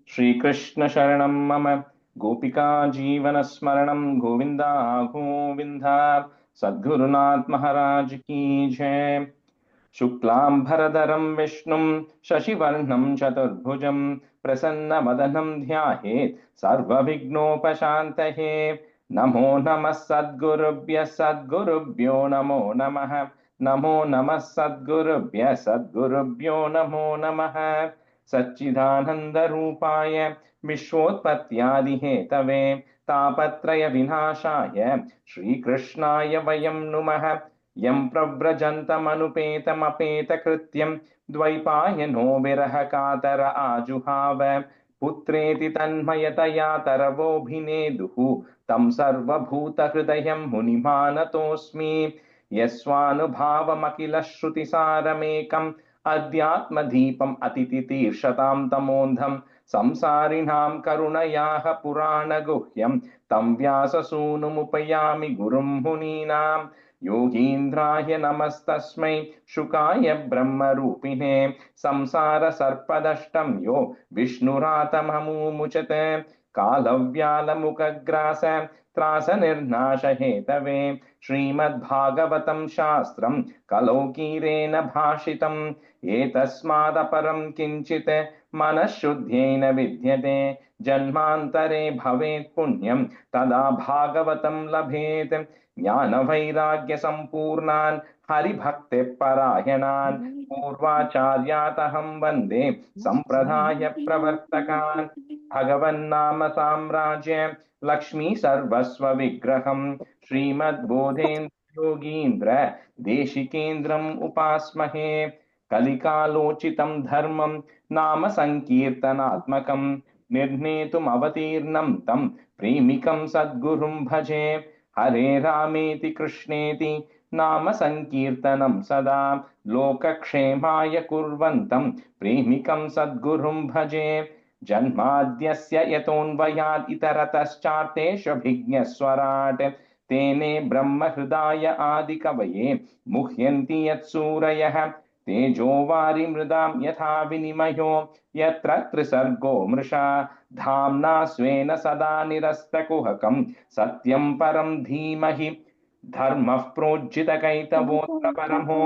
श्रीकृष्ण शरणं मम गोपिका जीवनस्मरणं गोविन्दा गोविन्दा सद्गुरुनाथ महाराज की जय। शुक्लांभरधरं विष्णुं शशिवर्णं चतुर्भुजं प्रसन्नवदनं ध्यायेत् सर्वविघ्नोपशान्तये। नमो नमः सद्गुरुभ्यो नमो नमः। नमो नमः सद्गुरुभ्यो नमो नमः। सच्चिदानन्दरूपाय विश्वोत्पत्त्यादिहेतवे तापत्रय विनाशाय श्रीकृष्णाय वयं नुमः। यं प्रव्रजन्तमनुपेतमपेतकृत्यं द्वैपायनो विरह कातर आजुहाव पुत्रेति तन्मयतया तरवोऽभिनेदुः तं सर्वभूतहृदयं मुनिमानतोऽस्मि। यस्वानुभावमखिलश्रुतिसारमेकम् अध्यात्मदीपम् अतितितीर्षतां तमोन्धं संसारिणां करुणयाः पुराणगुह्यं तं व्याससूनुमुपयामि गुरुं मुनीनां। योगीन्द्राय नमस्तस्मै शुकाय ब्रह्मरूपिणे संसारसर्पदष्टं यो विष्णुरातममुमुचत कालव्यालमुखग्रास त्रासनिर्नाशहेतवे श्रीमद्भागवतं शास्त्रं कलौकीरेण भाषितम् एतस्मादपरं किञ्चित् मनःशुद्ध्येन विद्यते जन्मान्तरे भवेत् पुण्यं तदा भागवतं लभेत् ज्ञानवैराग्यसम्पूर्णान् हरिभक्तिपरायणान् पूर्वाचार्यातहं वन्दे सम्प्रदायप्रवर्तकान् भगवन्नाम साम्राज्य लक्ष्मी सर्वस्व विग्रहं श्रीमद्बोधेन्द्र योगीन्द्र देशिकेन्द्रम् उपास्महे। कलिकालोचितं धर्मं नाम संकीर्तनात्मकं निर्णेतुम् अवतीर्णं तं प्रेमिकं सद्गुरुं भजे। हरे रामेति कृष्णेति नाम संकीर्तनं सदा लोकक्षेमाय कुर्वन्तं प्रेमिकं सद्गुरुं भजे। जन्माद्यस्य यतोऽन्वयात् इतरतश्चार्तेष्वभिज्ञस्वराट् तेने ब्रह्महृदाय आदिकवये मुह्यन्ति यत्सूरयः तेजो वारिमृदां यथा विनिमयो यत्र त्रिसर्गो मृषा धाम्ना स्वेन सदा निरस्तकुहकं सत्यं परं धीमहि धर्मः प्रोज्झितकैतवोऽत्र परमो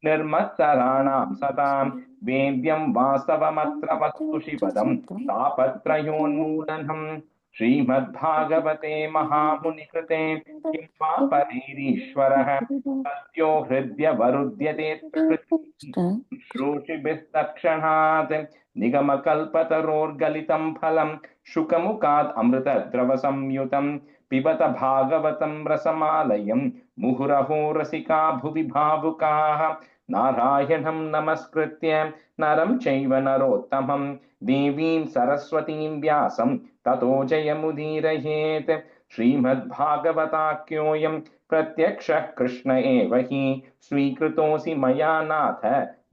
निर्मत्सराणां सतां वेद्यं वास्तवमत्र वस्तु शिवदं तापत्रयोन्मूलनम्। श्रीमद्भागवते महामुनिकृते किं वा परैरीश्वरः सत्यो हृद्यवरुध्यते श्रोषिभिस्तत्क्षणात् निगमकल्पतरोर्गलितं फलं शुकमुखात् अमृतद्रवसंयुतं पिबत भागवतं रसमालयं मुहुरहो रसिका भुवि भावुकाः। नारायणं नमस्कृत्य नरं चैव नरोत्तमं देवीं सरस्वतीं व्यासं ततो जयमुदीरयेत्। श्रीमद्भागवताख्योऽयं प्रत्यक्षः कृष्ण एव हि स्वीकृतोऽसि मया नाथ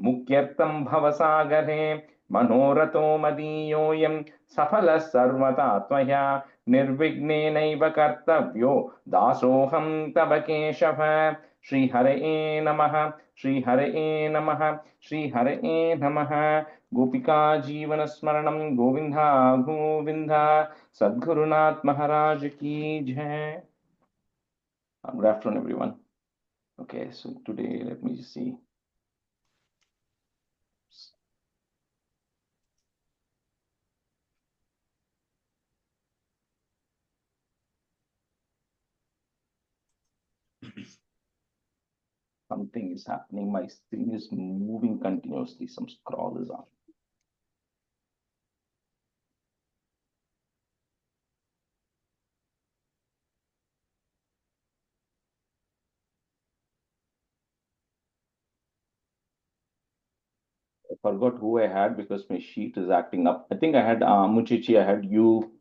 मुख्यर्थं भवसागरे। मनोरथो मदीयोऽयं सफलः सर्वथा त्वया निर्विघ्नेनैव कर्तव्यो दासोऽहं तव केशव। श्रीहरये नमः श्रीहरये नमः श्रीहरये नमः। गोपिका जीवन स्मरणं गोविंदा गोविंदा सद्गुरुनाथ महाराज की जय। Good afternoon everyone. Okay, so today let me just see. Something is happening. My screen is moving continuously. Some scroll is on. I forgot who I had because my sheet is acting up. I think I had Muchichi, I had you,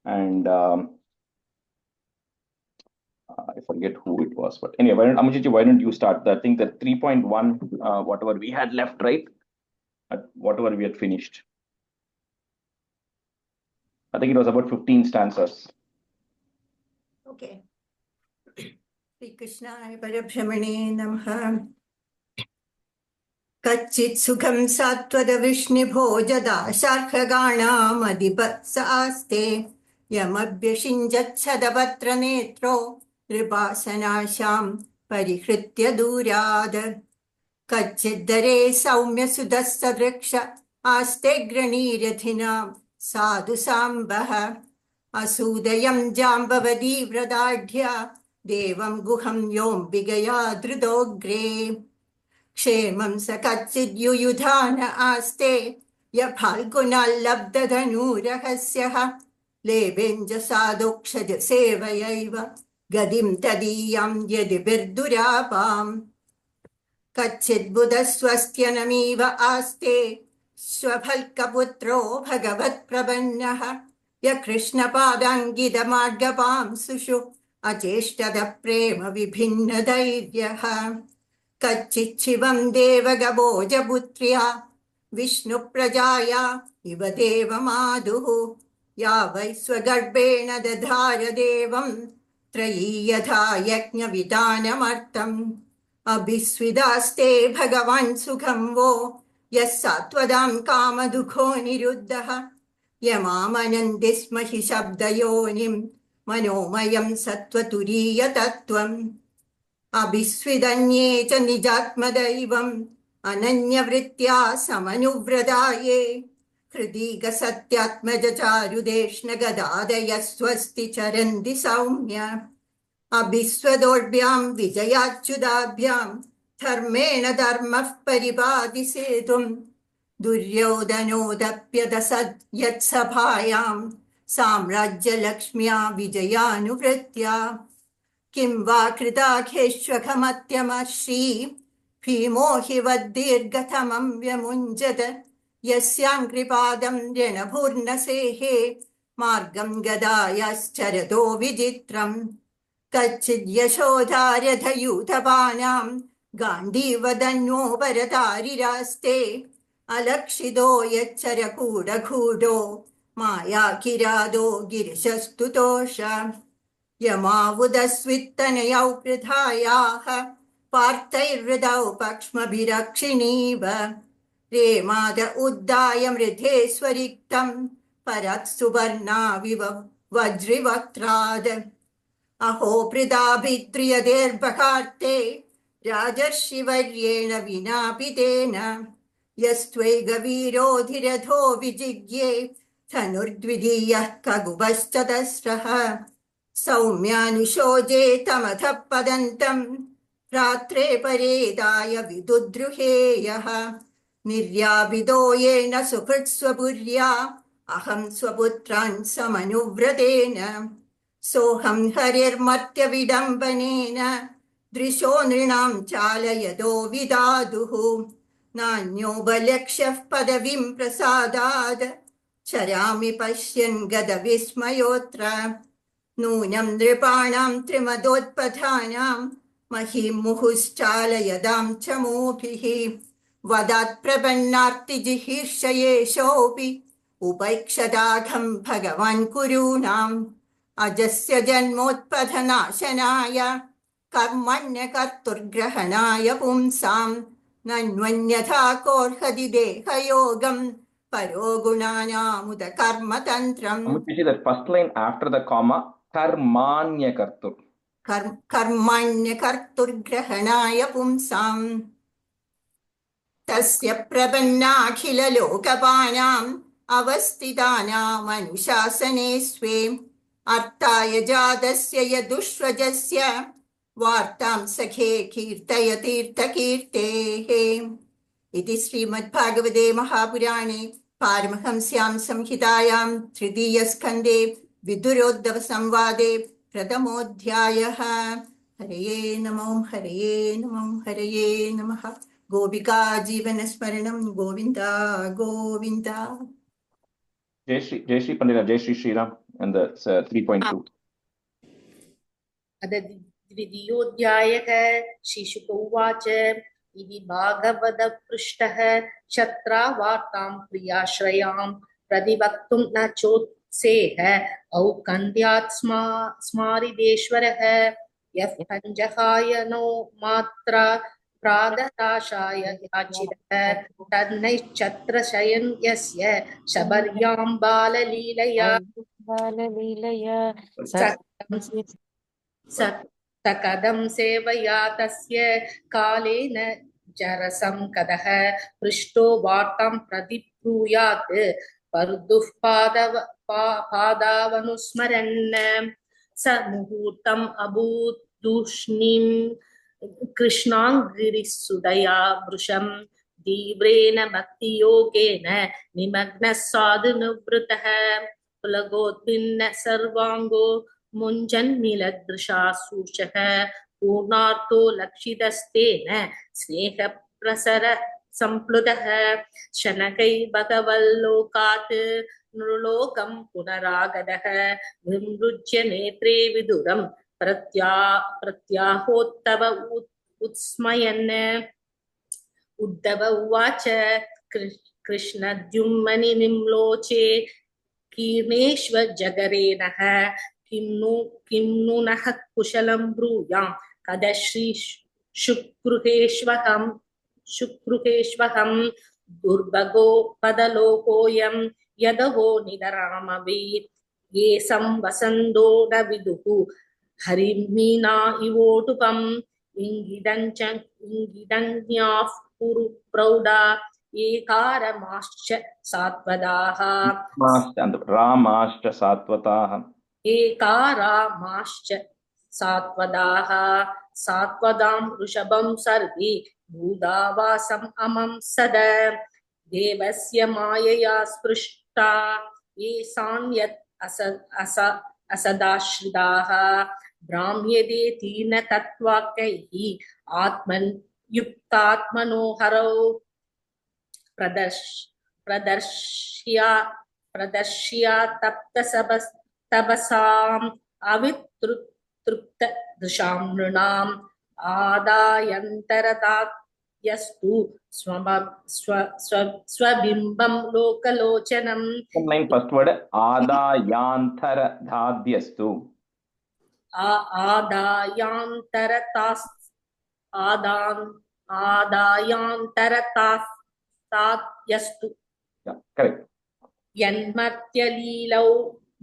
and I forget who it was. But anyway, Muchichi, why don't you start? I think the 3.1, whatever we had left, right? Whatever we had finished. I think it was about 15 stanzas. Okay. Shri Krishnaya Parabhramane Namaha. कच्चित् सुखं सात्वदविष्णुभोजदाशार्हगाणामधिपत्स आस्ते यमभ्यषिञ्जच्छदपत्रनेत्रो नृपासनाशां परिहृत्य दूराद कच्चिद्धरे सौम्यसुधस्तदृक्ष आस्ते ग्रणीरथिनां साधु साम्बः असूदयं जाम्बवती व्रताढ्या देवं गुहं योऽम्बिकया धृतोऽग्रे क्षेमं स कच्चिद्युयुधान आस्ते य फाल्गुनाल्लब्धधनुरहस्यः लेभेञ्ज साधोक्षज सेवयैव गतिं तदीयां यदि बिर्दुरापाम् कच्चिद्बुधस्वस्त्यनमीव आस्ते स्वफल्कपुत्रो भगवत्प्रपन्नः य कृष्णपादाङ्गितमार्गपांसुषु अचेष्टद प्रेम विभिन्नधैर्यः कच्चिच्छिवं देवगभोजपुत्र्या विष्णुप्रजाया इव देवमादुः या वै स्वगर्भेण दधार देवं त्रयी यथा यज्ञविधानमर्थम् अभिस्विदास्ते भगवान् सुखं वो यः सात्वदां कामदुःखो निरुद्धः यमामनन्ति स्म हि शब्दयोनिं मनोमयं सत्त्वतुरीयतत्त्वम् अभिस्विदन्ये च निजात्मदैवम् अनन्यवृत्त्या समनुव्रता ये हृदीगसत्यात्मज चारुदेष्णगदादयः स्वस्ति चरन्ति सौम्य अभिस्वदोर्भ्यां विजयाच्युताभ्यां धर्मेण धर्मः परिपाति सेतुं दुर्योधनोदप्यदसद् यत्सभायां साम्राज्यलक्ष्म्या विजयानुवृत्त्या किं वा कृताखेष्वखमत्यमश्री भीमो हि वद्दीर्घतमं व्यमुञ्जत यस्यां कृपादं रणभूर्नसेहे मार्गं गदायाश्चरतो विचित्रम् कच्चिद् यशोधारथयूथपानां गाण्डीवदन्यो परतारिरास्ते अलक्षितो यच्चरकूटगूढो मायाकिरादो गिरिशस्तुतोष यमावुदस्वित्तनयौ पृथायाः पार्थैर्हृदौ पक्ष्मभिरक्षिणीव रेमाद उद्दाय मृधेश्वरिक्तं परत् सुवर्णाविव वज्रिवक्त्राद अहो पृथाभिद्रियदेर्भकार्ते राजर्षिवर्येण विनापि तेन यस्त्वैगवीरोधिरथो विजिज्ञे धनुर्द्वितीयः कगुभश्चतस्रः सौम्यानुशोजे तमथ पदन्तं रात्रे परेदाय विदुद्रुहेयः निर्याभिदो येन सुहृत्स्वपुर्या अहं स्वपुत्रान् समनुव्रतेन सोऽहं हरिर्मर्त्यविडम्बनेन दृशो नृणां चालयदो विदादुः नान्यो बलक्ष्यः पदवीं प्रसादात् चरामि पश्यन् गदविस्मयोऽत्र नूनं नृपाणां त्रिमदोत्पथानां महीं मुहुश्चालयदां च मोभिः वदात् प्रपन्नार्तिजिहीर्षयेषोऽपि उपैक्षदाघं भगवान् कुरूणाम् अजस्य जन्मोत्पथनाशनाय कर्मण्यकर्तुर्ग्रहणाय पुंसां नन्वन्यथा कोऽर्हति देहयोगं परो गुणानामुद कर्मतन्त्रम्. That first line after the comma, karmanyakartur. कर्मण्यकर्तुर्ग्रहणाय पुंसां तस्य प्रपन्नाखिललोकपानाम् अवस्थितानामनुशासने स्वे अर्थाय जातस्य यदुष्वजस्य वार्तां सखे कीर्तय तीर्थकीर्तेः इति श्रीमद्भागवते महापुराणे पारमहंस्यां संहितायां तृतीयस्कन्धे विदुरोद्धवसंवादे प्रथमोऽध्यायः। हरये नमो हरये नमो हरये नमः। गोपिका जीवनस्मरणं Govinda Govinda. Jai Shri Pandita, Jai Shri Ram, and that's 3.2. द्वितीयोऽध्यायः श्रीशुक उवाच इति भागवतपृष्ठः क्षत्रावार्तां प्रियाश्रयां प्रतिवक्तुं न चोत्सेह औकन्त्यात् स्मारिदेश्वरः यः पञ्चहायनो मात्रा प्रादराशाय याचितः तन्नैश्छत्रशयन् यस्य शबर्यां बाललीलया बाललीलया सकदं सेवया तस्य कालेन जरसं कदः पृष्टो वार्तां प्रतिब्रूयात् पर्दुः पादावनुस्मरन् स मुहूर्तम् अभूत् दूष्णीं कृष्णाङ्गिरिसुदया वृषं तीव्रेण भक्तियोगेन निमग्नः साधुनुवृतः पुलगोद्भिन्न सर्वाङ्गो मुञ्जन्मिलदृशा सूचः पूर्णार्थो लक्षितस्तेन स्नेहप्रसर सम्प्लुतः शनकै भगवल्लोकात् नृलोकं पुनरागतः विमृज्य नेत्रे विदुरं प्रत्याहोत्तव उत्स्मयन् उद्धव उवाच कृष्णद्युम्मनि निम्लोचे कीर्णेष्व जगरेणः किं नु नः कुशलं ब्रूयां कद श्री शुक्रुहेष्वहं दुर्भगो पदलोकोऽयं यदवो निदरामवीत् ये संवसन्दो न विदुः हरिमीना इवोटुपम् इङ्गिदञ्ज्ञाः कुरु प्रौढा एकारमाश्च सात्वदाः रामाश्च सात्वताः एकारामाश्च सात्वदाः सात्वदां वृषभं सर्वे भूदावासम् अमं सद देवस्य मायया स्पृष्टा ये सान्यत् असदाश्रिताः भ्राम्यते तीन तत्त्वाकैः आत्मन् युक्तात्मनो हरौ प्रदर्श्या तपसाम् अवितृप्त दृशां नृणाम् आदायन्तरदायस्तु स्वबिम्बं लोकलोचनम् first word आदायांतरधाद्यस्तु आदायांतरतास्ताद्यस्तु correct यन्मत्यलीलौ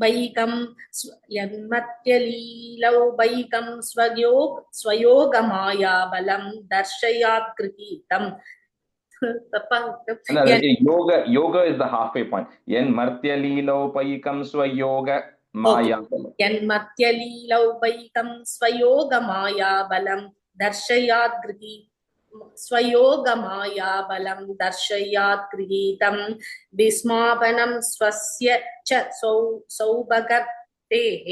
बैकं स्वयोगमायाबलं दर्शयात् गृहीतम् yoga is the halfway point yen martyalilopayikam swayoga maya यन्मत्यलीलौपैकं स्वयोगमायाबलं दर्शयात् स्वयोगमायाबलं दर्शयात् गृहीतं विस्मापनं स्वस्य च सौभगतेः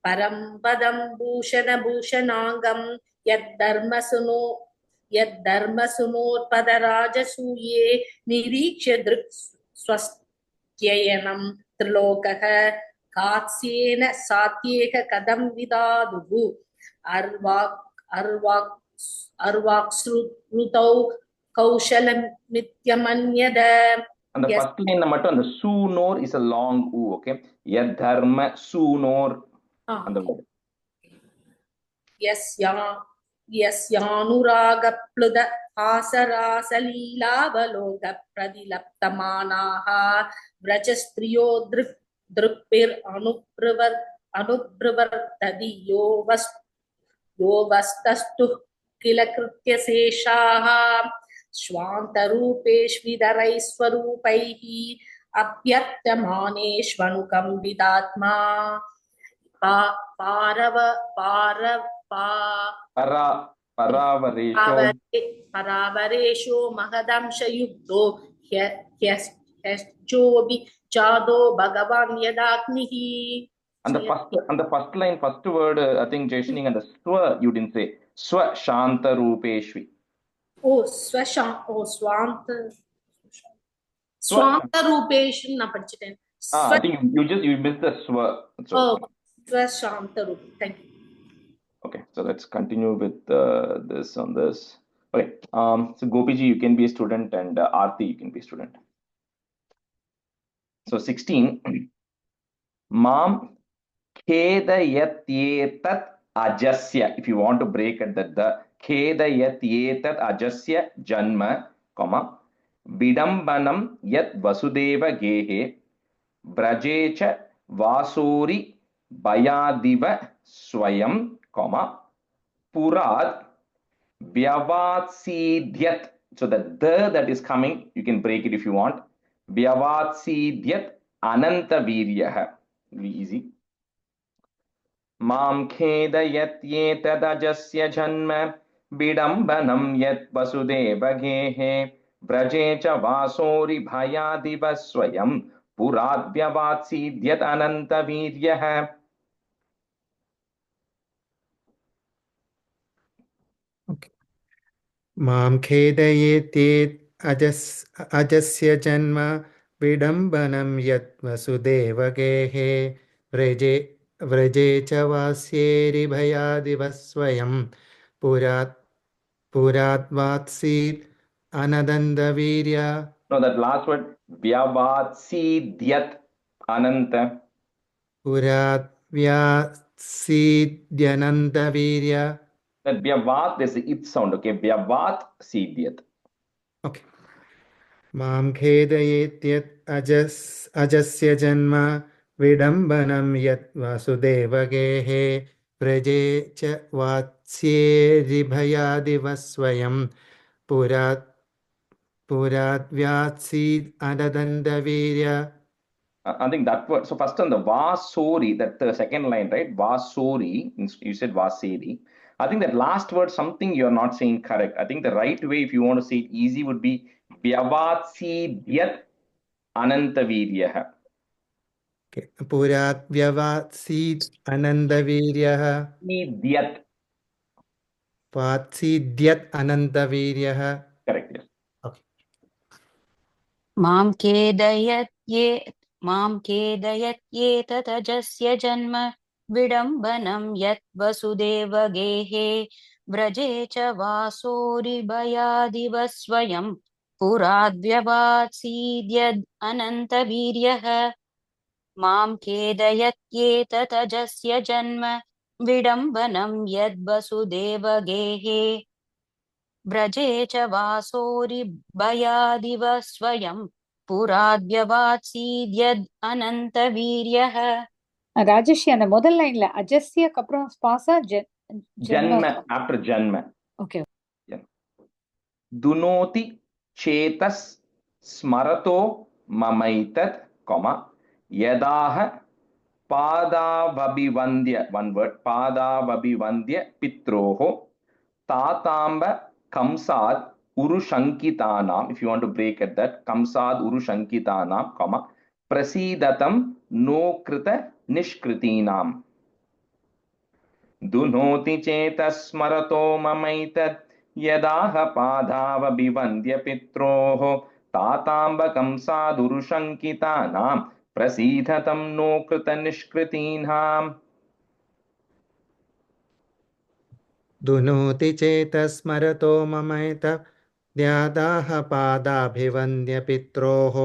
परं पदं भूषणाङ्गं यद्धर्मसुनोत्पदराजसूये निरीक्ष्य दृक् स्वस्त्ययनं त्रिलोकः कात्स्येन सात्येह कदं विदादुः अर्वाक्श्रुतौ कौशलमित्यमन्यद and the first line mattum the sunor is a long u okay yadharma sunor and the word यस्यानुरागप्लुद हासरासलीलावलोक प्रतिलप्तमानाः व्रजस्त्रियो दृक्भिरनुप्रवर्तति यो वस्तस्तु किल कृत्यशेषाः स्वान्तरूपेष्विदरैस्वरूपैः अभ्यर्थमानेष्वनुकम्पितात्मा परावरेशो महदंशयुक्तो ह्यश्चोऽपि चादो भगवान् यदाग्निः. And the first line, first word, I think Jaishining and the swa you didn't say. Swa shanta rupeshvi. Swanta rupeshvi na padichiten. I think you missed the swa. Swa shanta rup. Thank you. Okay, so let's continue with this on this. Okay, so Gopiji, you can be a student, and Aarti, you can be a student. So 16. Mam Khedayatyetat ajasya. If you want to break at the खेदयत् एतत् अजस्य जन्म, विडम्बनं यत् वसुदेव गेहे, व्रजे च वासोरि भयादिव स्वयं, पुरात् vyavatsidyat. So the that is coming, you can break it if you want. Vyavatsidyat ananta viryah. Very easy. Mam khedayat yetadajasya janma bidambanam yat vasudeva gehe vraje cha vasori bhayadiva swayam purat vyavatsidyat ananta viryah. Okay. मां खेदयेत्येत् अजस्य जन्म विडम्बनं यत् वसुदेवगेहे व्रजे व्रजे च वास्येरिभयादिव स्वयं पुरात् वात्सीत् अनदन्दवीर्य. No, that last word, vyavatsidyat ananta. पुरात् व्यासीद्यनन्दवीर्य. That vyavat, there's the it sound, okay? Vyavat sidyat. Okay. मां खेदयेत्यत् अजस्य जन्म विडम्बनं यत् वासुदेवगेहे व्रजे च वात्स्येरिभयादिव स्वयं पुरात् व्यासीद् अनदन्दवीर्य. I think that word. So first on the vasori, that the second line, right? Vasori, you said vaseri. I think that last word, something you're not saying correct. I think the right way, if you want to say it easy, would be vyavatsidyat anantaviryah. Okay. पुरात् व्यवात्सीद् अनन्दवीर्यः. Sidyat. वात्सीद्यत् अनन्दवीर्यः. Correct, yes. Okay. मां खेदयत्येतदजस्य जन्म विडम्बनं यत् वसुदेवगेहे व्रजे च वासोरिभयादिव स्वयं पुराद्व्यवात्सीद्यद् अनन्तवीर्यः मां खेदयत्येतदजस्य जन्म विडम्बनं यद् वसुदेवगेहे व्रजे च वासोरिभयादिव स्वयं पुराद्व्यवात्सीद्यद् अनन्तवीर्यः. ராஜஸ்ரீ அந்த முதல் லைன்ல அஜஸ்யக்கு அப்புறம் ஸ்பாசா Janma, after janma. Okay. Yeah. Dunoti chetas smarato mamaitat, yadaha padavabhivandya, one word, padavabhivandya pitroho tatamba kamsad urushankitanam. If you want to break at that, kamsad urushankitanam, prasidatam no krita nishkritinam. दुनोति चेतस्मरतो ममैतत् यदाह पादावभिवन्द्य पित्रोः ताताम्बकं साधुरुशङ्कितानां प्रसीदतं नो कृतनिष्कृतीनाम्. दुनोति चेतस्मरतो ममैतद्यादाह पादाभिवन्द्य पित्रोः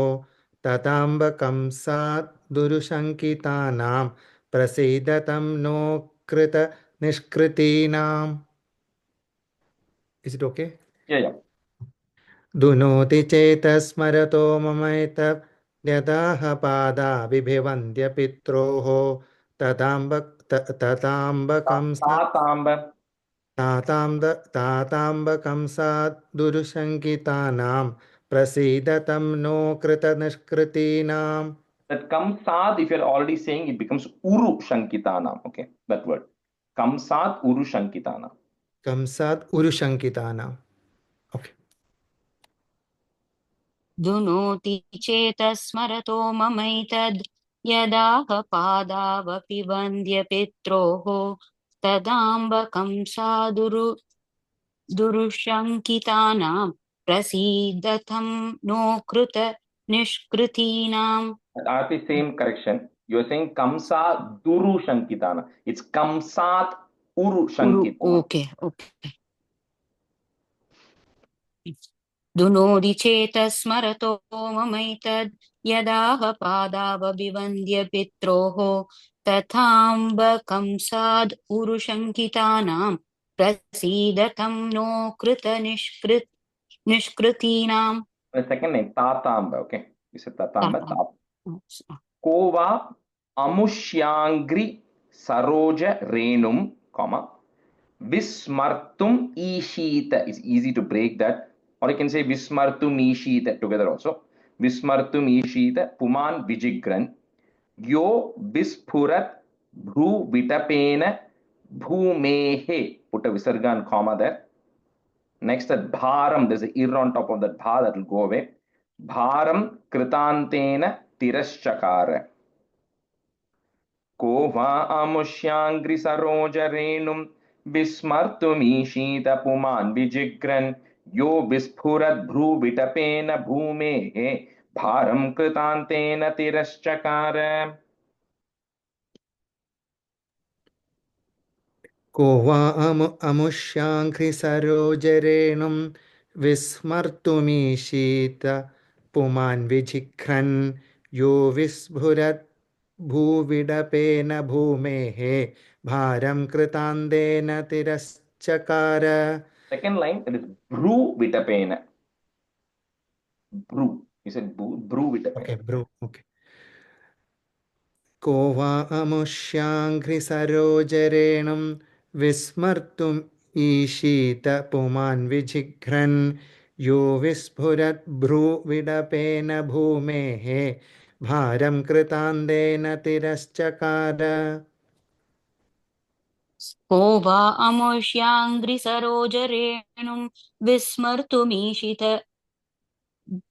तताम्बकं सादुरुशङ्कितानां प्रसीदतं नो कृत निष्कृतीनाम्. Is it okay? Yeah. दुनोति चेतस्मरतो ममैतद्यदाह पादाभिवन्द्य पित्रोः तताम्बकं ताताम्बकं सादुरुशङ्कितानां प्रसीदतं नो कृतनिष्कृतीनाम्. That kamsad, if you're already saying, it becomes uru shankitanam. Okay, that word. Kamsad uru shankitanam. Kamsad urushankitanam. Okay. दुनोति चेतस्मरतो ममैतद् यदाह पादावपि वन्द्य पित्रोः तदाम्बकं दुरुशङ्कितानां प्रसीदतं नो कृत निष्कृतीनाम्. RP, same correction. You're saying kamsa duru shankitana. It's kamsat uru shankitana. Okay. दुनोति चेतस्मरतो ममैतद् यदाह पादावभिवन्द्य पित्रोः तथाम्बकं साद् उरुशङ्कितानां प्रसीदतं नो निष्कृतीनां The second name, Tatamba, okay? You said Tatamba, तातां Kova Amushyangri Saroja Renum, comma, Vismartum Ishita. It's easy to break that. Or you can say Vismartum Ishita together also. Vismartum Ishita Puman Vijigran. Yo Visphurat Bhu Vitapena Bhumehe. Put a Visarga and comma there. Next at Bharam, there's a ir on top of that bha that will go away. Bharam Kritantena Tiraschakara. Ko va amushyangri saroja renum vismartumishita puman vijigran yo visphurat bhru vitapena bhumehe bharam kritantena tiraschakara. को वा अमुष्याङ्घ्रिसरोजरेणुं विस्मर्तुमीशीत पुमान् विजिघ्रन् यो विस्फुरत् भूविडपेन भूमेः भारं कृतान्तेन तिरश्चकार. Second line, it is bhru vitapena. Bhru. You said bhru vitapena. Okay, bro. Okay. को वा अमुष्याङ्घ्रिसरोजरेणुं विस्मर्तुम् ईशीत पुमान् विजिघ्रन् यो विस्फुरत् भ्रूविडपेन भूमेः भारं कृतान्तेन तिरश्चकार. को वा अमुष्याङ्घ्रिसरोजरेणुं विस्मर्तुमीशित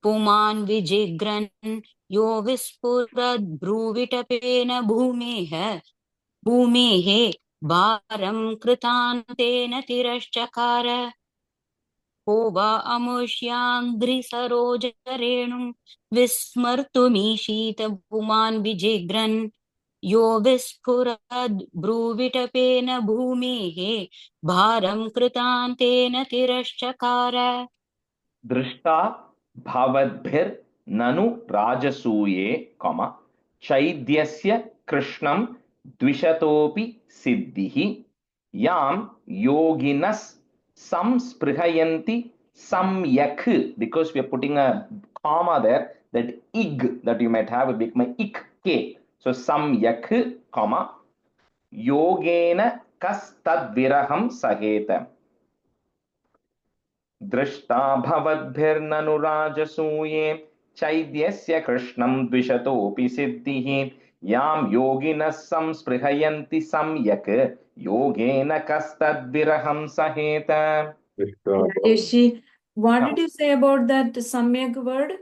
पुमान् विजिघ्रन् यो विस्फुरद्भ्रूविटपेन भूमेः भारं कृतान्तेन तिरश्चकार. को वा अमुष्याङ्घ्रिसरोजरेणुं विस्मर्तुमीशीत पुमान् विजिघ्रन् यो विस्फुरद्भ्रूविटपेन भूमेः भारं कृतान्तेन तिरश्चकार. दृष्टा भवद्भिर् ननु राजसूये कम चैद्यस्य कृष्णं द्विषतोपि सिद्धिः यां योगिनस् संस्पृहयन्ति सम्यक्. Because we are putting a comma there, that ig that you might have will become ik k. So सम्यक् comma योगेन कस्तद्विरहं सहेत. दृष्टा भवद्भिर्ननु राजसूये चैद्यस्य कृष्णं द्विषतोऽपि सिद्धिः यां योगिनः संस्पृहयन्ति सम्यक् योगेन कस्तद्विरहं सहेत. Rajeshi, what did you say about that samyak word?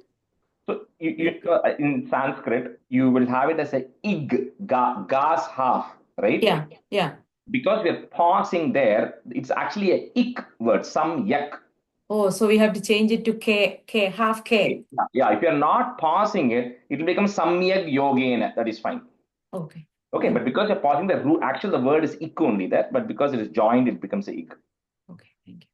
So in Sanskrit, you will have it as a ig, gas half, right? Yeah. Because we are pausing there, it's actually a ik word, samyak. Oh, so we have to change it to K, half K. Yeah, if you're not pausing it, it will become samyak yogena. That is fine. Okay. Okay, but because you're pausing the root, actually the word is ik only there, but because it is joined, it becomes a ik. Okay, thank you.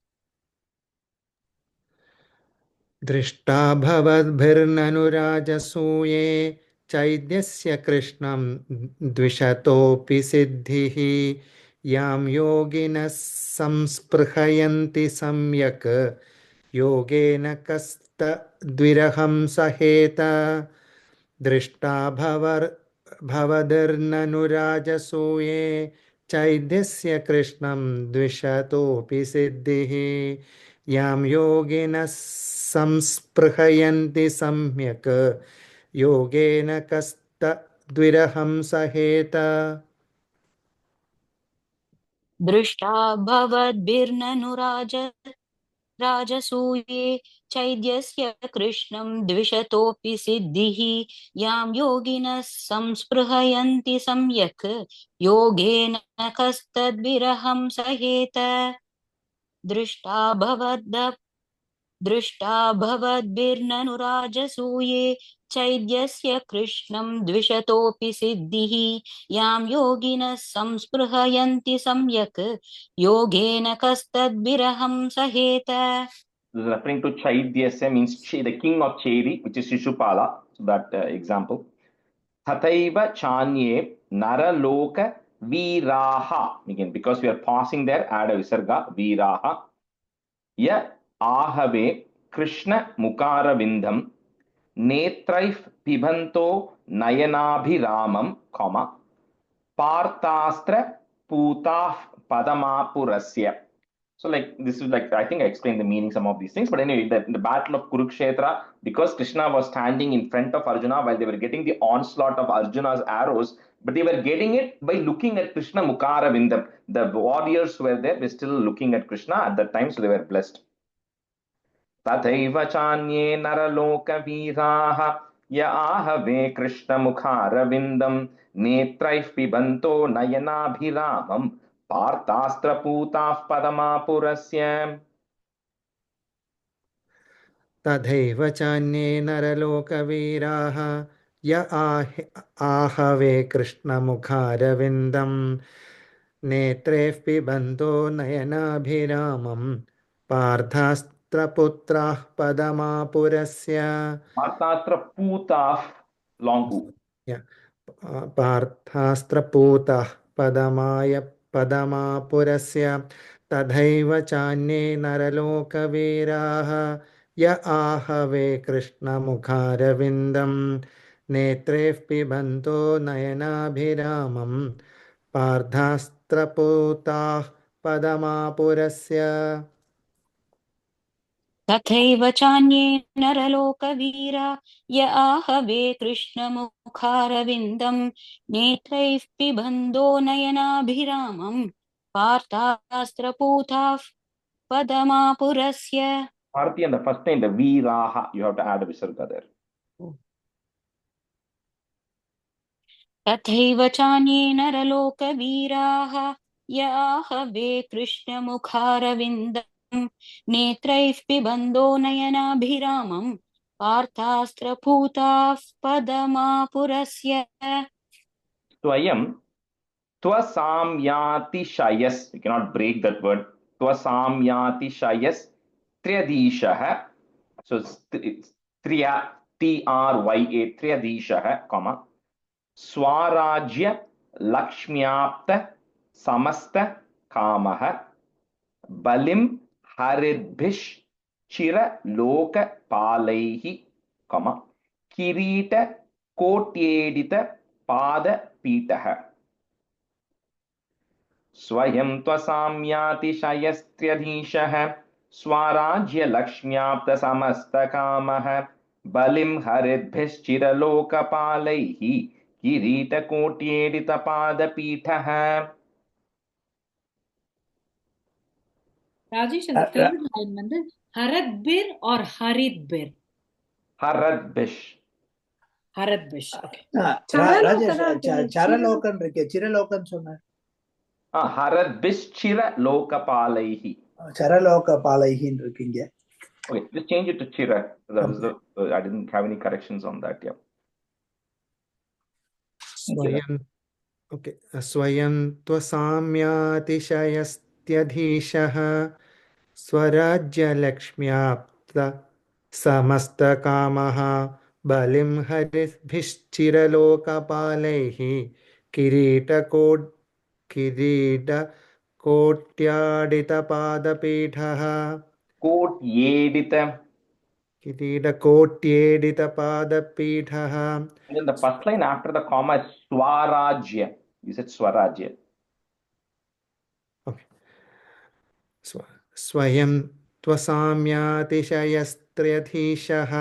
दृष्टा भवद्भिर्ननु राजसूये चैद्यस्य कृष्णं द्विषतोऽपि सिद्धिः यां योगिनः संस्पृहयन्ति सम्यक् योगेन कस्तद्विरहं सहेत. दृष्टा भवद्भिर्ननु राजसूये चैद्यस्य कृष्णं द्विषतोऽपि सिद्धिः यां योगिनः संस्पृहयन्ति सम्यक् योगेन कस्तद्विरहं सहेत. दृष्टा भवद्भिर्ननु राजसूये चैद्यस्य कृष्णं द्विषतोऽपि सिद्धिः यां योगिनः संस्पृहयन्ति सम्यक् योगेन कस्तद्विरहं सहेत. दृष्टा भवद्भिर्ननु राजसूये चैद्यस्य कृष्णं द्विषतोऽपि सिद्धिः यां योगिनः संस्पृहयन्ति सम्यक् योगेन कस्तद्विरहं सहेत. This is referring to Chaidyasya, means the king of Cheri, which is Shishupala. So that example. Tathaiva chanye naraloka Viraha. Again, because we are pausing there, add a visarga. Viraha. Ya ahave Krishna mukara vindham netraif pibanto nayanabhiramam, comma, Parthastra Putaf Padamapurasya. So, like, this is like, I think I explained the meaning, some of these things. But anyway, the battle of Kurukshetra, because Krishna was standing in front of Arjuna while they were getting the onslaught of Arjuna's arrows, but they were getting it by looking at Krishna Mukara Vindam. The warriors who were there were still looking at Krishna at that time, so they were blessed. तथैव चान्ये नरलोकवीराः य आहवे कृष्णमुखारविन्दं नेत्रैः पिबन्तो नयनाभिरामं पार्थास्त्रपूताः पदमापुरस्य. तथैव चान्ये नरलोकवीराः य आहवे कृष्णमुखारविन्दं नेत्रैः पिबन्तो नयनाभिरामं पार्थास्त्रपुत्राः पदमापुरस्य. पार्थास्त्रपूताः long u. Yeah. पार्थास्त्रपूतः पदमापुरस्य तथैव चान्ये नरलोकवीराः य आहवे कृष्णमुखारविन्दं नेत्रैः पिबन्तो नयनाभिरामं पार्थास्त्रपूताः पदमापुरस्य. तथैव चान्ये नरलोकवीरा य आहवे कृष्णमुखारविन्दं नेत्रैः पिबन्धो नयनाभिरामं पार्थास्त्रपूताः पदमापुरस्य. Bharati and the first name, the Veeraha, you have to add a visarga there. तथैव चान्ये नरलोकवीराः य आहवे कृष्णमुखारविन्दं नेत्रैः पिबन्धो नयनाभिरामं पार्थास्त्रपूताः पदमापुरस्य. Swayam Twasamyati Shayas. You cannot break that word. Twasamyati Shayas Triyadishaha. So it's Triya, Trya, Triyadishaha, comma. Swarajya Lakshmyapta Samasta Kamaha Balim Haridbhish Chira Loka Palaihi, comma. Kirita Kotyedita Pada Pitaha. स्वयं त्वसाम्यातिशयस्त्र्यधीशः स्वाराज्यलक्ष्म्याप्तसमस्तकामः बलिं हरिद्भिश्चिरलोकपालैः किरीटकोट्येडितपादपीठः. ராஜேஷ் அந்த third line வந்து ஹரத்பிர் or ஹரித்பிர்? ஹரத்பிஷ். ஹரத்பிஷ். Okay. Rajesh சரலோகன் இருக்கு, சிரலோகன் சொன்னார். ஹரத்பிஷ் சிரலோகபாலைஹி. சரலோகபாலைஹின்னு இருக்கீங்க. Okay, just change it to chira. That was the I didn't have any corrections on that. Yeah. स्वयं त्वसाम्यातिशयस्त्यधीशः स्वराज्यलक्ष्म्याप्त समस्तकामः बलिं हरिभिश्चिरलोकपालैः किरीटकोट्याडितपादपीठः. किरीटकोट्येडितपादपीठः. And then the first line after the comma is Swarajya. You said Swarajya. Okay. स्वयं त्वसाम्यातिशयस्त्र्यधीशः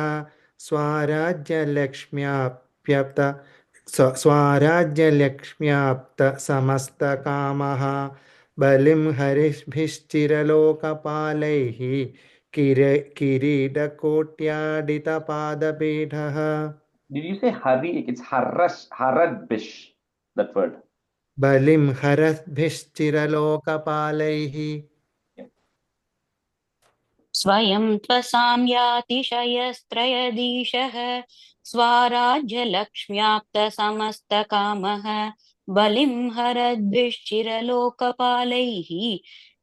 स्वाराज्यलक्ष्म्याप्त समस्तकामः बलिं हरिभिश्चिरलोकपालैः किरीटकोट्याडितपादपीठः. Did you say Hari? It's Haradbish, that word. बलिं हरिभिश्चिरलोकपालैः. स्वयं त्वसाम्यातिशयस्त्रयधीशः स्वाराज्यलक्ष्म्याप्तसमस्तकामः बलिं हरद्भिश्चिरलोकपालैः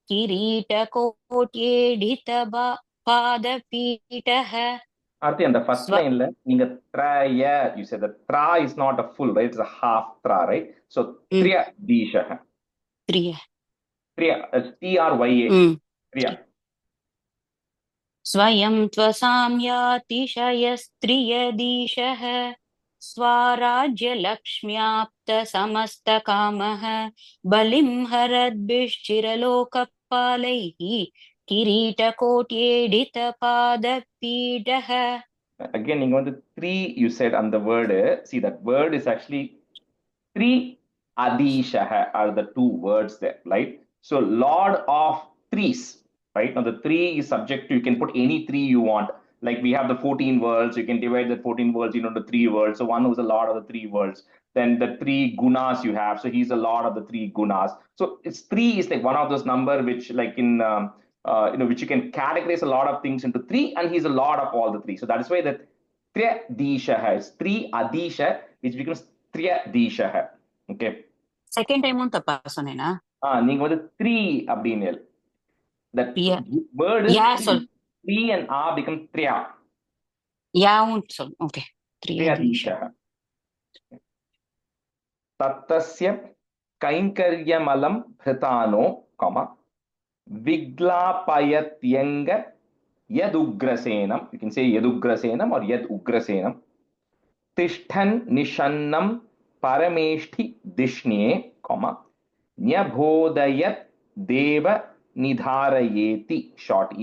किरीटकोट्येडितपादपीठः. Arthi, and the first Swa, line, you said the tra is not a full, right? It's a half tra, right? So, triya dishaha. Triya. Triya, Trya. Triya. Swayam tvasamyatishayastriyadishah स्वराज्यलक्ष्म्याप्तसमस्तकामः बलिं हरद्भिश्चिरलोकपालैः किरीटकोट्येडितपादपीडः. Again, the three you said on the word, see that word is actually three adishaha are the two words there, right? So Lord of threes, right? Now the three is subject to, you can put any three you want. Like we have the 14 worlds, you can divide the 14 worlds into three worlds. So one who's the Lord of the three worlds. Then the three gunas you have. So he's the Lord of the three gunas. So it's three is like one of those number which like in which you can categorize a lot of things into three, and he's a Lord of all the three. So that is why that Triya Disha is three Adisha, which becomes Triya Disha. Okay. Second time on tapa sonena. நீங்க வந்து three அப்படின்னு that Yeah. word is Yeah, three. so Three and a becomes triya. yeah, so okay. Triya Triyadisha. disha. Tattasya kainkaryamalam bhritano, comma, viglapayatyanga yadugrasenam. You can say yadugrasenam or yadugrasenam. Tishtan nishannam parameshthi dishnye, comma, nyabhodayat deva nidharayeti, short e.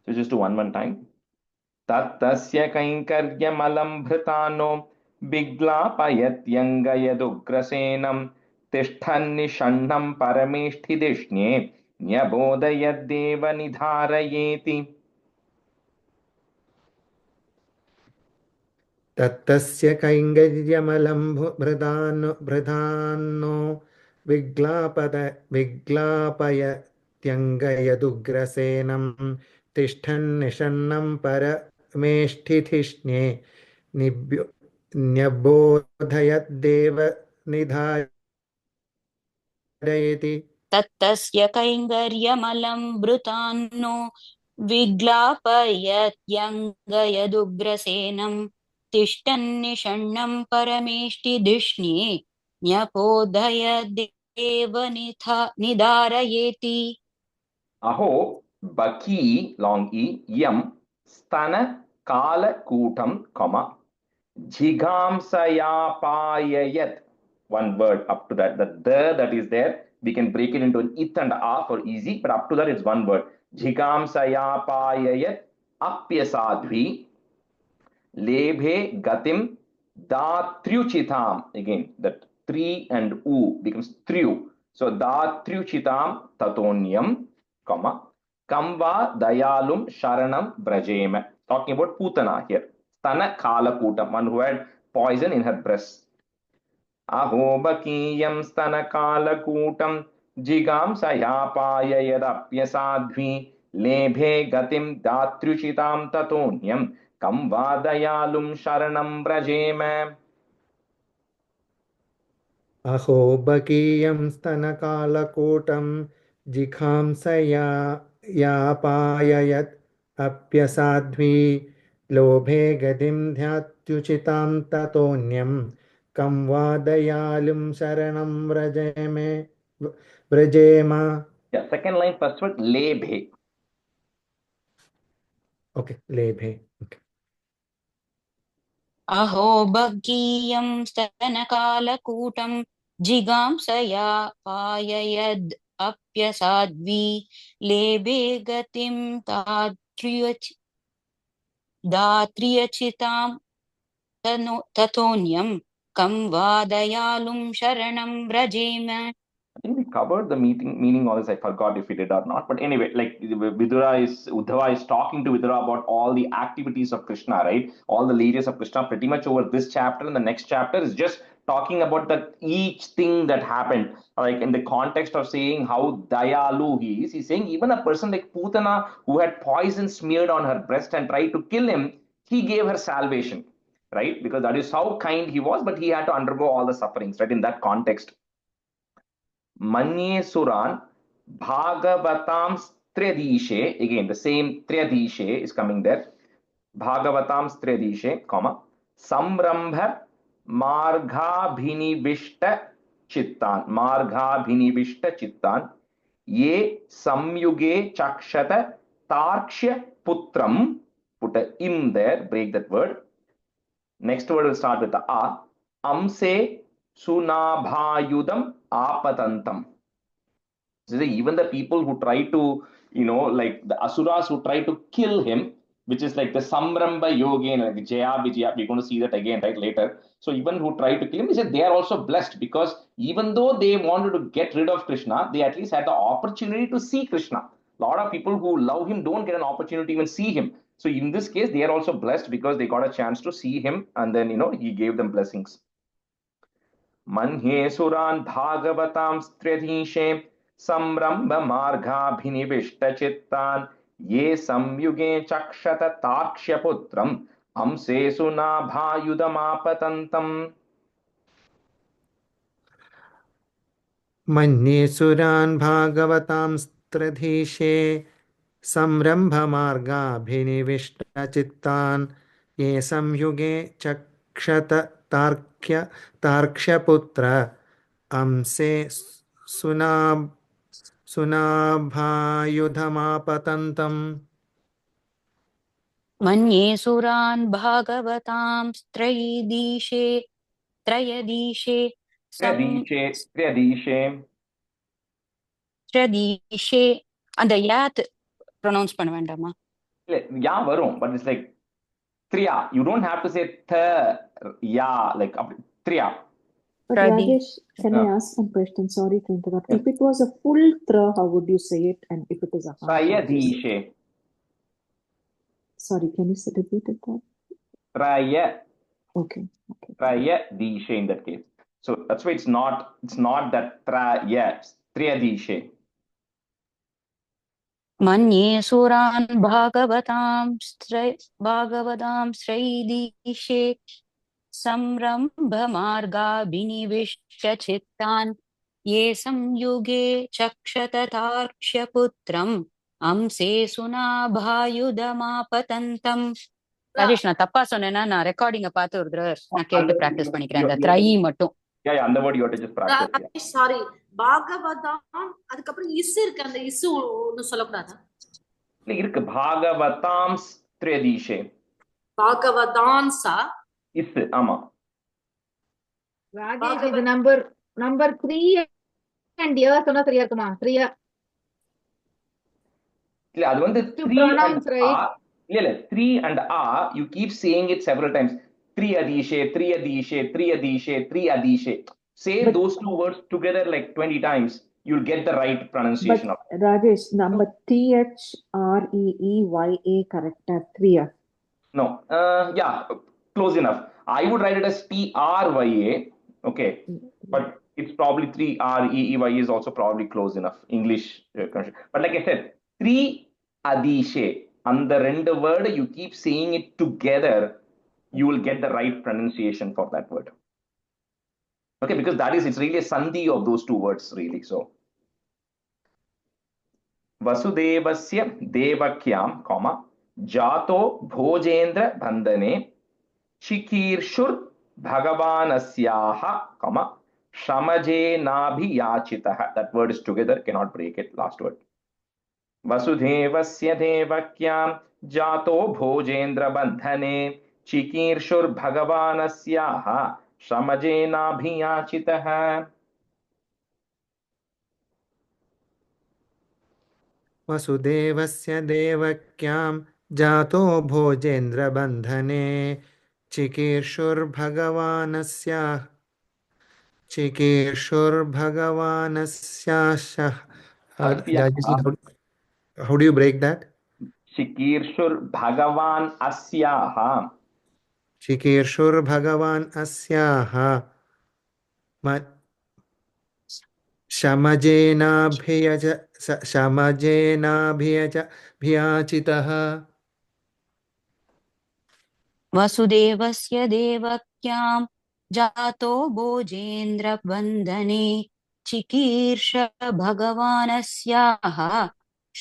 So just do one time. तत्तस्य कैङ्कर्यमलं भृतानो विग्लापयत्यङ्गयदुग्रसेनं तिष्ठन्निषण्णं परमेष्ठिदिष्ण्ये न्यबोधयद्देव निधारयेति. तत्तस्य कैङ्गर्यमलं भृधानो विग्लापयत्यङ्गयदुग्रसेनं तिष्ठन्निषण्णं परमेष्ठिधिष्ण्ये न्यबोधयद्देव निधारयति. तत्तस्य कैङ्कर्यमलं भृतान्नो विग्लापयत्यङ्गयदुग्रसेनं तिष्ठन्निषण्णं परमेष्टिधिष्ण्ये न्यपोधयद्देव निधारयेति. अहो बकी long e yam stana kala kootam, comma, jigamsayapayayat. One word up to that. The that is there, we can break it into an it and a for easy, but up to that it's one word. Jigamsayapayayat apyasadvi lebhe gatim datriuchitam. Again, that three and u becomes triu. So datriuchitam tatonyam, comma, kamva dayalum sharanam brajema. Talking about Putana here. Stana kala kutam, one who had poison in her breast. अहोबकीयं स्तनकालकूटं जिगांसयापाययदप्यसाध्वी लेभे गतिं दात्र्युचितां ततोऽन्यं कं वा दयालुं शरणं व्रजेम. अहो बकीयं स्तनकालकूटं जिघांसयापाययत् अप्यसाध्वी लोभे गतिं ध्यात्युचितां ततोऽन्यं कं वा दयालुं शरणं व्रजेम. Yeah, second line, first word, lebhe. Okay, लेभे. Okay. अहो भगीयं स्तनकालकूटं जिगांसया पाययद् अप्यसाध्वी लेभे गतिं दात्र्यचितां ततोऽन्यं कं वा दयालुं शरणं व्रजेम. I think we covered the meaning of this. I forgot if we did or not. But anyway, like Uddhava is talking to Vidura about all the activities of Krishna, right? All the leaders of Krishna pretty much over this chapter and the next chapter is just talking about that each thing that happened. Like in the context of saying how Dayalu he is, he's saying even a person like Putana who had poison smeared on her breast and tried to kill him, he gave her salvation, right? Because that is how kind he was, but he had to undergo all the sufferings, right? In that context. Manye Suran Bhagavatam Tryadishe, again the same Tryadishe is coming there. Bhagavatam Stredishe, comma, Samrambha Margabhinivishta Chittan, Margabhinivishta Chittan, Ye Samyuge Chakshata Tarkshya Putram, put a im there, break that word. Next word will start with the A. Amse Sunabhayudam Apatantam. So even the people who try to, like the asuras who try to kill him, which is like the Samramba Yogin, like Jaya Vijaya, we're going to see that again, right, later. So even who try to kill him, he said they are also blessed because even though they wanted to get rid of Krishna, they at least had the opportunity to see Krishna. A lot of people who love him don't get an opportunity to even see him. So in this case, they are also blessed because they got a chance to see him, and then he gave them blessings. Manhe Suran Bhagavatam Stredhishe Samramba Margabhinivishta Chittan Ye Samyuge Chakshata Tarkshya Putram Amse Sunabhayudamapatantam. मन्ये सुरान् भागवतां स्त्रधीशे संरम्भमार्गाभिनिविष्टचित्तान् ये संयुगे चक्षत तार्क्ष्यपुत्र अंसे सुनाभायुधमापतन्तम् मन्ये सुरान् भागवतां त्रयदीशे त्रयदीशे அந்த யாத் pronounce பண்ண வேண்டாமா? யா வரும், but it's like triya. You don't have to say tha ya, like triya. Rajesh, can I ask some question? Sorry to interrupt. If it was a full tra, how would you say it? And if it is a half? Trayadishe. Sorry, can you repeat it? Traya. Okay. Trayadishe in that case. So that's why it's not that traya, triyadishe. मन्ये सुरान् भागवतां श्रैदीशे संरम्भमार्गाभिनिविष्टचित्तान् ये संयुगे चक्षततार्क्ष्यपुत्रम् अंसे सुनाभायुधमापतन्तम्. ராஜேஷ், நான் தப்பா சொன்னேன்னா நான் recording பார்த்து ஒரு தடவை நான் கேட்டு பிராக்டிஸ் பண்ணிக்கிறேன். அந்த த்ரை மட்டும். அந்த word you have to just practice. Sorry, Bhagavatam அதுக்கப்புறம் இஸ் இருக்கு, அந்த இஸ் ஒன்னு சொல்லக்கூடாதா? இல்ல இருக்கு, பாகவதாம் ஸ்த்ரேதீஷே. பாகவதான்சா இஸ், ஆமா ராஜேஷ், இது நம்பர் 3 and year சொன்னா சரியா இருக்குமா? 3 இல்ல அது வந்து 3 and a. இல்ல 3 and a, you keep saying it several times. Triyadishe, Triyadishe, Triyadishe, Triyadishe. Say those two words together like 20 times. You'll get the right pronunciation of it. Rajesh, number THREEYA correct at 3. No, yeah, close enough. I would write it as TRYA, okay, but it's probably 3REEY is also probably close enough English. But like I said, 3 adishe, and the rend word you keep saying it together, you will get the right pronunciation for that word. Okay, because it's really a sandhi of those two words, really. So Vasudevasya Devakyam, comma, Jato Bhojendra Bandhane Chikirshur Bhagavanasyaha, comma, Shamaje Nabhiyachitaha. That word is together, cannot break it. Last word. Vasudevasya Devakyam Jato Bhojendra Bandhane Chikirshur Bhagavanasyaha Shamaje Nabhiyachitaha. वसुदेवस्य देवक्यां जातो भोजेन्द्रबन्धने चिकीर्षुर्भगवानस्याः. How do you break that? Chikirshur Bhagavan Asyaha. Chikirshur Asyaha. शमजेनाभियाचितः. वसुदेवस्य देवक्यां जातो भोजेन्द्रबन्धने चिकीर्ष भगवानस्याः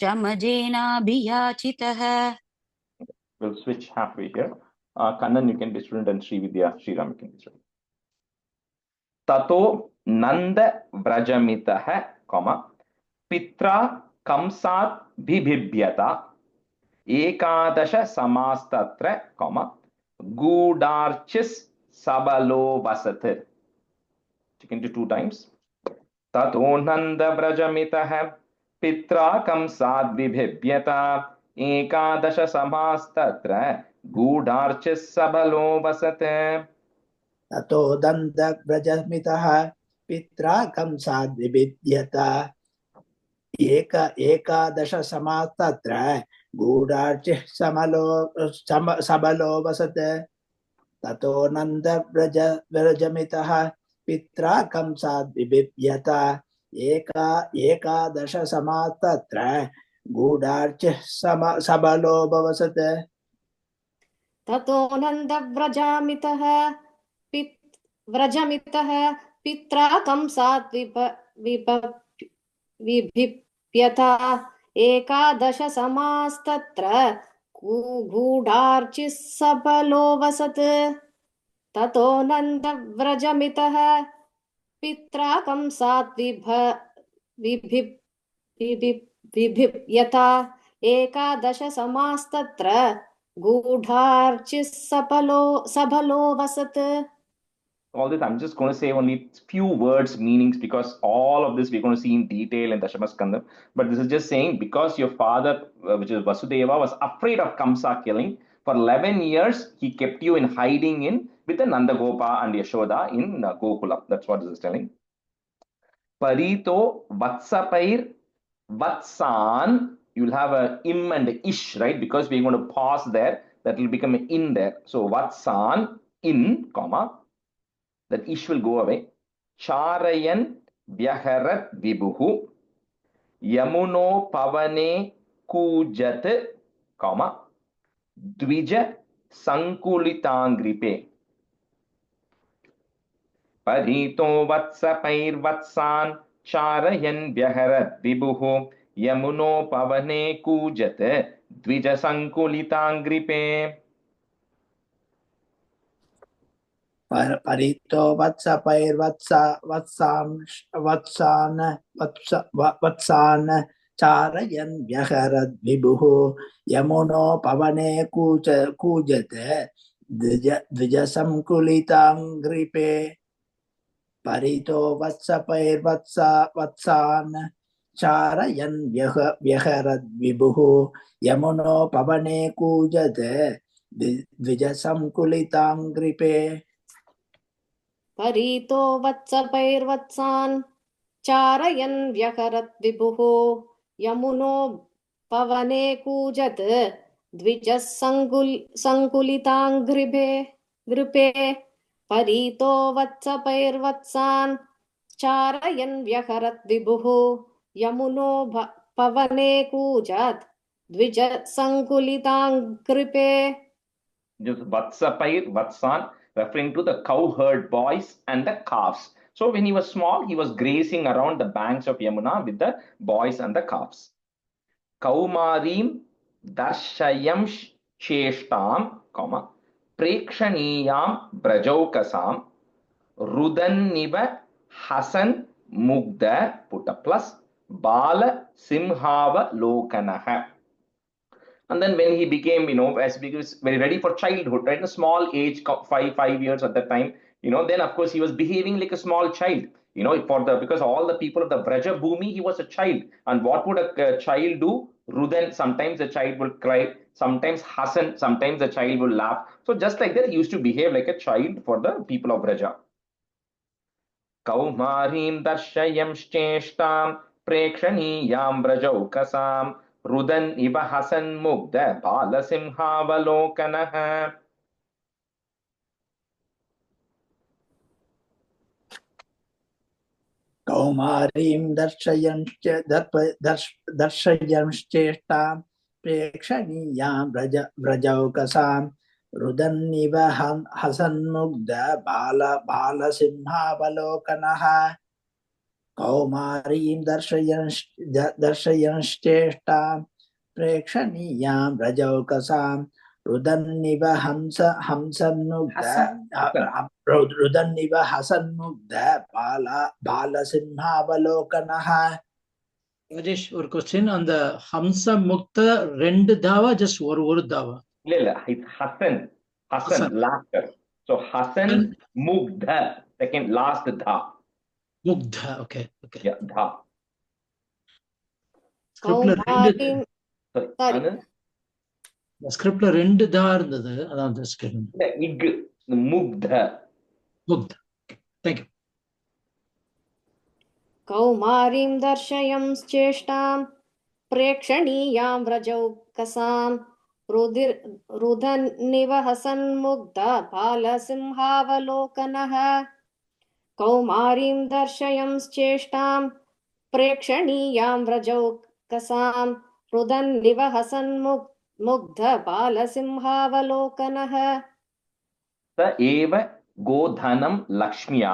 शमजेनाभियाचितः. We'll switch halfway here. Kannan, you can be student, and Srividya, Sriram, you can be student. Tato Nanda Vrajamitaha, comma, Pitra Kamsat Bibhibyata, Ekadasha Samastatra, comma, Gudarchis Sabalo Vasat. You can do 2 times. Tato Nanda Vrajamitaha, Pitra Kamsat Bibhibyata, Ekadasha Samastatra, Gudarchis Sabalo Vasat. ततो दन्त व्रजमितः पित्रा कंसाद् विभिद्यत एकादश समास्तत्र गूढार्चिः सबलो वसत् ततो नन्द व्रजमितः पित्रा कंसाद् विभिद्यत एकादश समास्तत्र गूढार्चिः सबलो वसत् ततो नन्दव्रजामितः व्रजमितः पित्रा कंसात् विभिप्यता एकादश समास्तत्र गूढार्चिः सबलो वसत् ततो नन्दव्रजमितः पित्रा कंसात् विभिप्यता एकादश समास्तत्र गूढार्चिः सबलो वसत्. All this, I'm just going to say only few words, meanings, because all of this we're going to see in detail in Dashamaskandam. But this is just saying, because your father, which is Vasudeva, was afraid of Kamsa killing, for 11 years, he kept you in hiding in with the Nandagopa and Yashoda in Gokula. That's what this is telling. Parito Vatsapair Vatsan. You'll have a im and a ish, right? Because we're going to pause there. That will become an in there. So Vatsan, in, comma. That ish will go away. Charayan Vyaharat Vibuhu Yamuno Pavane Kujat, comma, Dvija Sankulitangripe. Parito Vatsapair Vatsan Charayan Vyaharat Vibuhu Yamuno Pavane Kujat Dvija Sankulitangripe. परितो वत्सान् चारयन् व्यहरद् विभुः यमुनो पवने कूजत द्विजसंकुलिताङ्घ्रिपे परितो वत्सान् चारयन् व्यहरद् विभुः यमुनो पवने कूजत द्विजसंकुलिताङ्घ्रिपे परीतो वत्सपैर्वत्सान् चारयन् व्यहरत् विभुः यमुनो पवने कूजत् द्विजः संकुलिताङ्घ्रिपे परीतो वत्सपैर्वत्सान् चारयन् व्यहरत् विभुः यमुनो पवने कूजत् द्विजः संकुलिताङ्घ्रिपे. Just Vatsapair, Vatsan, referring to the cowherd boys and the calves. So when he was small, he was grazing around the banks of Yamuna with the boys and the calves. Kaumarim Darshayam Cheshtam, comma, Prekshaniyam Brajaukasam Rudanniva Hasan Mugda, put a plus, Bala Simhava Lokanaha. And then when he became, as he was very ready for childhood, right? A small age, 5 years at that time, then of course he was behaving like a small child, because all the people of the Vraja Bhumi, he was a child. And what would a child do? Rudan, sometimes the child will cry, sometimes Hasan, sometimes the child will laugh. So just like that, he used to behave like a child for the people of Vraja. Kaumarim darshayam shcheshtam prekshaniyam Vrajaukasam Rudan iva Hasan Mugda Balasimhavalokanah. कौमारीं दर्शयंश्चेष्टां प्रेक्षणीयां व्रजौकसां रुदन्निव हसन्मुग्ध बालसिंहावलोकनः कौमारीं दर्शयंश्चेष्टां प्रेक्षणीयां व्रजौकसां रुदन्निव हंसन्मुग्ध रुदन्निव हसन्मुग्ध बालसिंहावलोकनः. Rajesh, ஒரு question on the Hamsa Mukta ரெண்டு தாவா just ஒரு தாவா? இல்ல it's Hasan last. So Hasan Mugdha, second last dha. Mugdha, okay. Yeah, dha. ஸ்கிரிப்ட்ல ரெண்டு Sorry. ஸ்கிரிப்ட்ல ரெண்டு தா இருந்தது, அதான் just கேட்டேன். Ig Mugdha. Mugdha. Okay, thank you. कौमारीं दर्शयंश्चेष्टां प्रेक्षणीयां व्रजौकसां रुदन्निवहसन्मुग्ध बालसिंहावलोकनः. कौमारीं दर्शयंश्चेष्टां प्रेक्षणीयां व्रजौकसां रुदन्निवहसन्मुग्ध बालसिंहावलोकनः. स एव गोधनं लक्ष्म्या,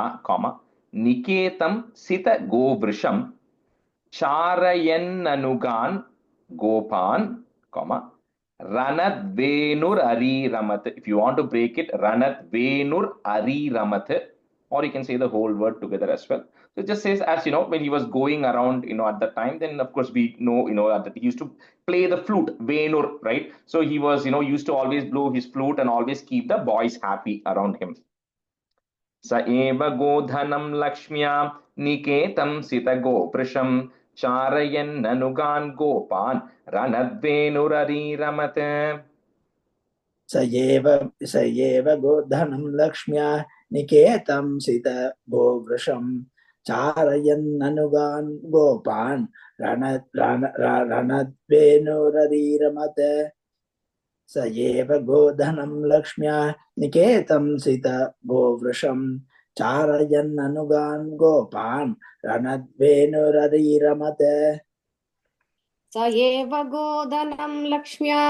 निकेतं सित गोवृषं चारयन्ननुगान् गोपान्, Ranad Ramat. If you want to break it, Ranad Ramat, or you can say the whole word together as well. So it just says, as you know, when he was going around, at the time, then of course we know, that he used to play the flute, Venur, right? So he was, used to always blow his flute and always keep the boys happy around him. Sa eva godhanam lakshmya niketam sita goprisham charayan nanugan gopan ranadvenurari ramate. स एव गोधनं लक्ष्म्या निकेतं सित गोवृषं चारयन्ननुगान् गोपान् रणद्वेनुररीरमत. स एव गोधनं लक्ष्म्या निकेतं सित गोवृषं चारयन्ननुगान् गोपान् रणद्वेनुररीरमत. स एव गोधनं लक्ष्म्या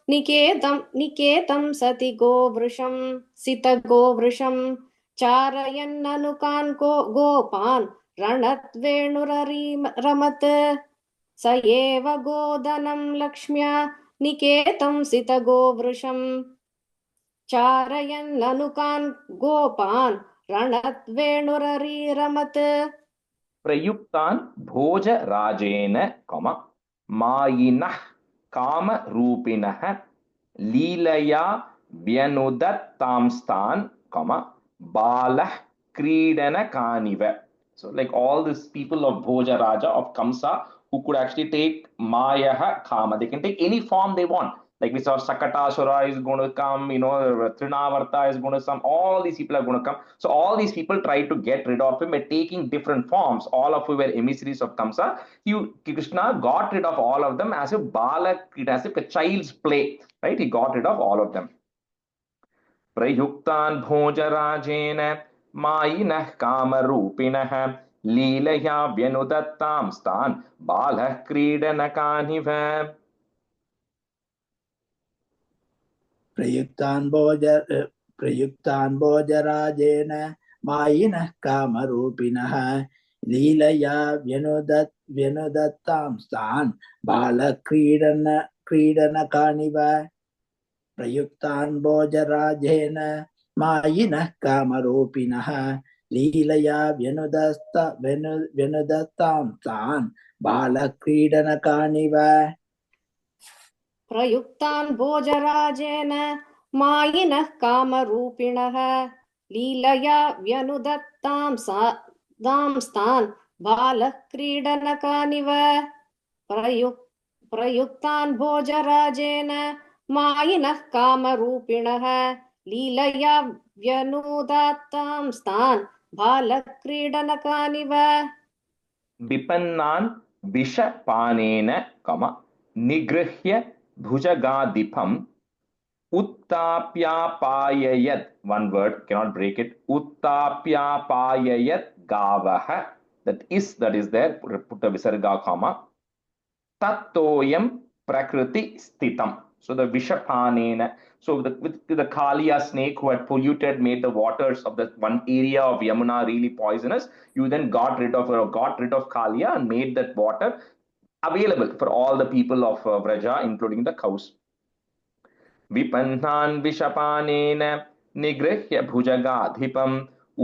निकेतं सति गोवृषं सितगोवृषं चारयन्ननुकान् गोपान् रणद्वेणुररीरमत्. स एव गोधनं लक्ष्म्या निकेतं सितगोवृषं चारयन्ननुकान् गोपान् रणद्वेणुररीरमत्. प्रयुक्तान् भोज राजेन, मायिनः कामरूपिणः लीलया व्यनुदत्तांस्तान्, बालः क्रीडनकानिव. So like all these people of Bhoja Raja, of Kamsa, who could actually take Mayaha Kama. They can take any form they want. Like we saw Sakatasura is going to come, Trinavarta is going to come, all these people are going to come. So all these people tried to get rid of him by taking different forms, all of who were emissaries of Kamsa. Krishna got rid of all of them as a child's play, right? He got rid of all of them. Prayuktan Bhojarajena Mayinah Kamarupinah Leelaya Vyanudattam Stan Balah Kridanakaniva. प्रयुक्तान् भोजराजेन मायिनः कामरूपिणः लीलया व्यनुदत्तांस्तान् बालक्रीडनकानिव. प्रयुक्तान् भोजराजेन मायिनः कामरूपिणः लीलया व्यनुदत्तांस्तान् बालक्रीडनकानिव. प्रयुक्तान् भोजराजेन मायिनः कामरूपिणः लीलया व्यनुदत्तांस्तान् बालक्रीडनकानिव. प्रयुक्तान् भोजराजेन मायिनः कामरूपिणः लीलया व्यनुदत्तांस्तान् बालक्रीडनकानिव. विपन्नान् विषपानेन, निगृह्य भुजगाधिपम् उत्ताप्यापाययत्. One word, cannot break it. Uttāpyāpāyayat gāvah. That is there. Put a visarga comma. Tattoyam prakriti sthitam. So the Vishapanena. So with the Kaliya snake who had polluted, made the waters of the one area of Yamuna really poisonous, you then got rid of Kaliya and made that water available for all the people of Vraja, including the cows. विपन्नान् विषपानेन निगृह्य भुजगाधिपम्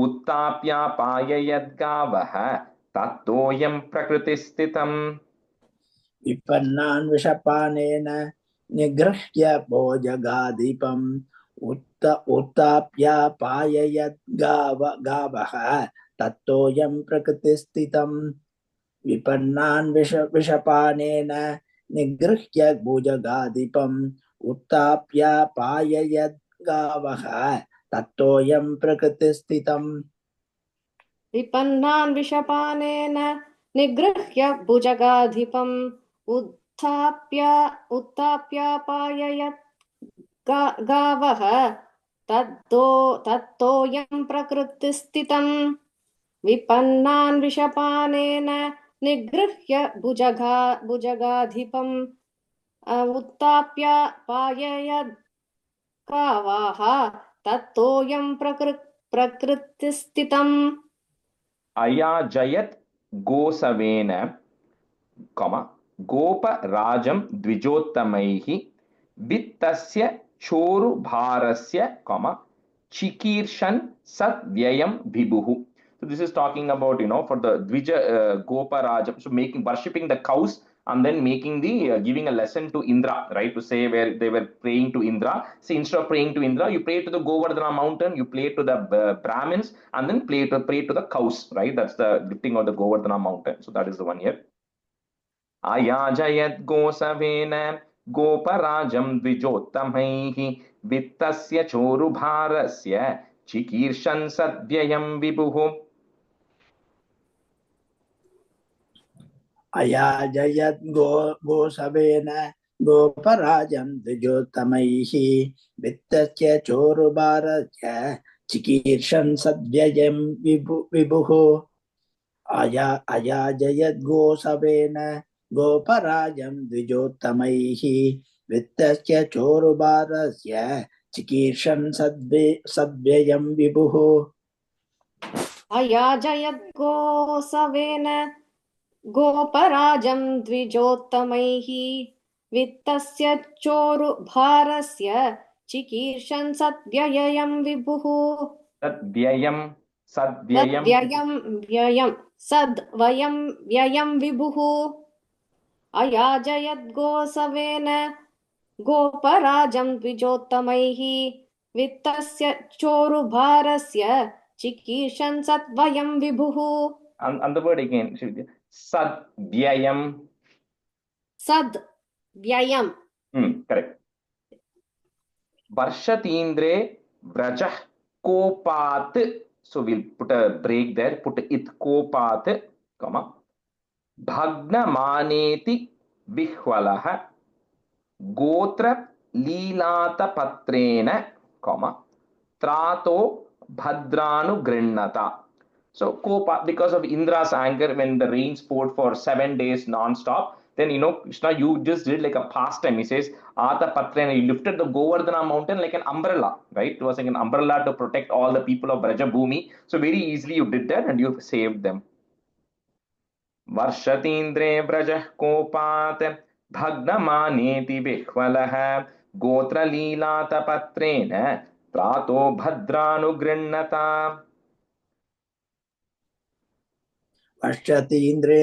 उत्ताप्यापाययद्गावः तत्तोऽयं प्रकृतिस्थितम् विपन्नान् विषपानेन निगृह्य भोजगाधिपम् उत्ताप्यापाययद्गावः तत्तोऽयं प्रकृतिस्थितम् विपन्नान् विषपानेन निगृह्य भुजगाधिपम् उत्ताप्यापाययद्गावः तत्तोऽयं प्रकृतिस्थितम् विपन्नान् विषपानेन निगृह्य भुजगाधिपम् उत्थाप्यापाययत् गावः तत्तोऽयं प्रकृतिस्थितम् विपन्नान् विषपानेन निगृह्य भुजगाधिपम् उत्थाप्यापाययत् गावः तत्तोऽयं प्रकृतिस्थितम् अयाजयत् गोसवेन गोपराजं द्विजोत्तमैः वित्तस्य चोरुभारस्य चिकीर्षन् सद्व्ययं विभुः. So this is talking about, for the Dvija Goparajam, so worshipping the cows and then making giving a lesson to Indra, right? To say where they were praying to Indra. See, instead of praying to Indra, you pray to the Govardhana mountain, you pray to the Brahmins, and then pray to the cows, right? That's the lifting of the Govardhana mountain. So that is the one here. Ayajayat Gosavena Goparajam Dvijottamaihi Vittasya Chorubharasya Chikirshan Sadvyayam Vibuhu. अयाजयत् गोसवेन गोपराजं द्विजोत्तमैः वित्तस्य चोरुभारस्य चिकीर्षन् सद्व्ययं विभुः अयाजयत् गोसवेन गोपराजं द्विजोत्तमैः वित्तस्य चोरुभारस्य चिकीर्षन् सद्व्ययं विभुः अयाजयत् गोसवेन गोपराजं द्विजोत्तमैः वित्तस्य चोरुभारस्य चिकीर्षन् सद्व्ययं विभुः सद्व्ययं विभुः अयाजयत् गोसवेन गोपराजं द्विजोत्तमैः वित्तस्य चोरुभारस्य चिकीर्षन् सद्व्ययं विभुः. And the word again, Sadvyayam. Sadvyayam. Correct. Varshatindre Brajah Kopat. So we'll put a break there, put it Kopat, Bhagna Maneti Vihwalaha Gotra Leelata Patrena, Trato Bhadranu Grinnata. So, because of Indra's anger, when the rains poured for 7 days non-stop, then, Krishna, you just did like a pastime. He says, Ata Patrena, you lifted the Govardhana mountain like an umbrella, right? It was like an umbrella to protect all the people of Brajabhumi. So, very easily you did that and you saved them. Varshatindre Brajah Kopat Bhagnamaneti Vihwalaha Gotra Leelata Patrena Trato Bhadranu Grinnata. वर्षतीन्द्रे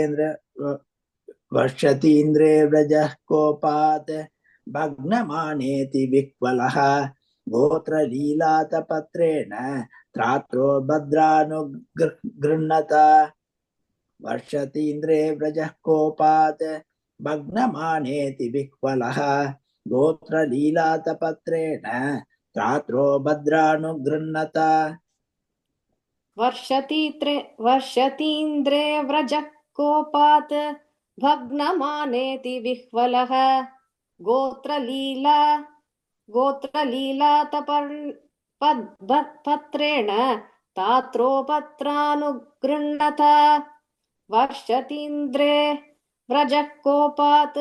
व्रजः कोपात् भग्नमानेति विह्वलः गोत्रलीलातपत्रेण त्रात्रो भद्रानुगृह्णत वर्षतीन्द्रे व्रजः कोपात् भग्नमानेति विह्वलः गोत्रलीलातपत्रेण त्रात्रो भद्रानुगृह्णत वर्षतीन्द्रे व्रजः कोपात् भग्नमानेति विह्वलः गोत्रलीलातपत्रेण तात्रोपत्रानुगृह्णत वर्षतीन्द्रे व्रजः कोपात्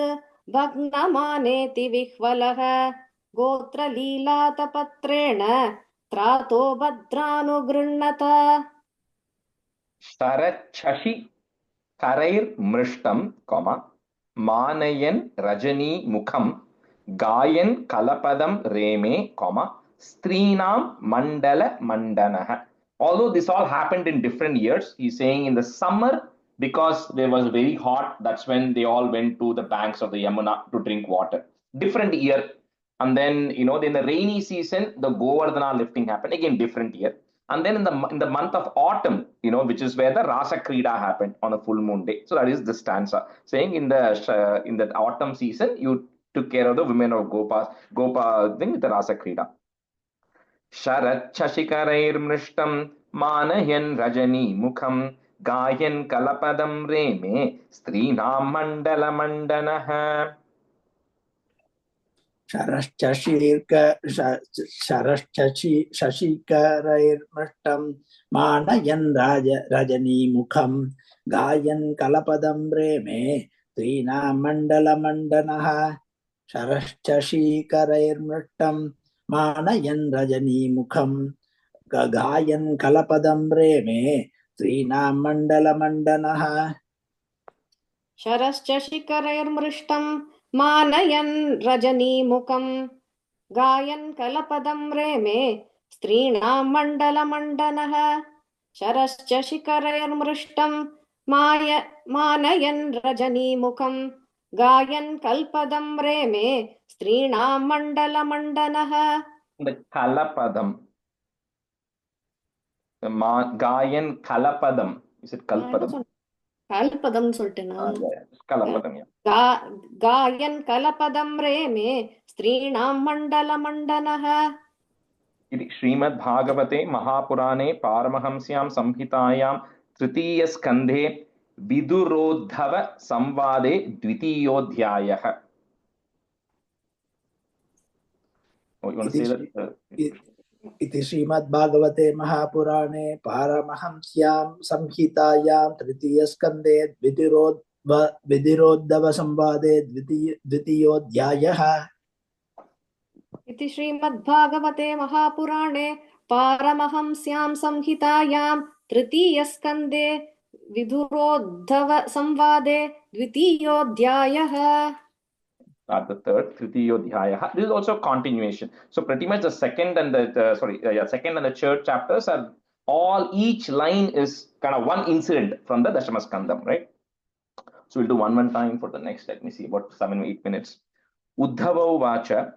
भग्नमानेति विह्वलः गोत्रलीलातपत्रेण त्रातो भद्रानुगृह्णत शरच्छशि करैर्मृष्टं, मानयन् रजनी मुखं Gayan Kalapadam Reme, comma, Strinam Mandala Mandanaha. Although this all happened in different years, he's saying in the summer, because there was very hot, that's when they all went to the banks of the Yamuna to drink water. Different year. And then, in the rainy season, the Govardhana lifting happened, again, different year. And then in the month of autumn, which is where the Rasa Krida happened on a full moon day. So that is the stanza saying in the autumn season, you took care of the women of Gopa thing with the Rasa Krida. Sharat Chashikarairmrishtam Manayan Rajani Mukham Gayan Kalapadam Reme Strinam Mandala Mandanaha. शशिकरैर्मष्टं मानयन् रजनीमुखं गायन् कलपदं रेमे त्रीणां मण्डलमण्डनः शरश्चशीकरैर्मृष्टं मानयन् रजनीमुखं गायन् कलपदं रेमे त्रीणां मण्डलमण्डनः शरश्चशिखरैर्मृष्टं मानयन् रजनीमुखं गायन् कलपदं रेमे स्त्रीणां मण्डलमण्डनः शरश्चशिखरैर्मृष्टं मानयन् रजनीमुखं गायन् कल्पदं रेमे स्त्रीणां मण्डलमण्डनः. The Kalapadam. Gayan Kalapadam. Is it Kalpadam? கல்பதம் சொல்லிட்டேனா? Kalapadam, yeah. गायन् कलपदं रेमे स्त्रीणां मण्डलमण्डनः. इति श्रीमद् भागवते महापुराणे पारमहंस्यां संहितायां तृतीयस्कन्धे विदुरोद्धव संवादे द्वितीयोऽध्यायः. Oh, you want to say that? इति श्रीमद्भागवते महापुराणे पारमहंस्यां संहितायां तृतीयस्कन्धे विधिरोद्धव संवादे द्वितीयोऽध्यायः. इति श्रीमद्भागवते महापुराणे पारमहंस्यां संहितायां तृतीयस्कन्धे विदुरोद्धव संवादे द्वितीयोऽध्यायः. The third, Tritiyodhyaya. This is also a continuation. So pretty much the second and second and the third chapters are each line is kind of one incident from the Dashamaskandam, right? So we'll do one time for the next. Let me see, about 7-8 minutes. Uddhava vacha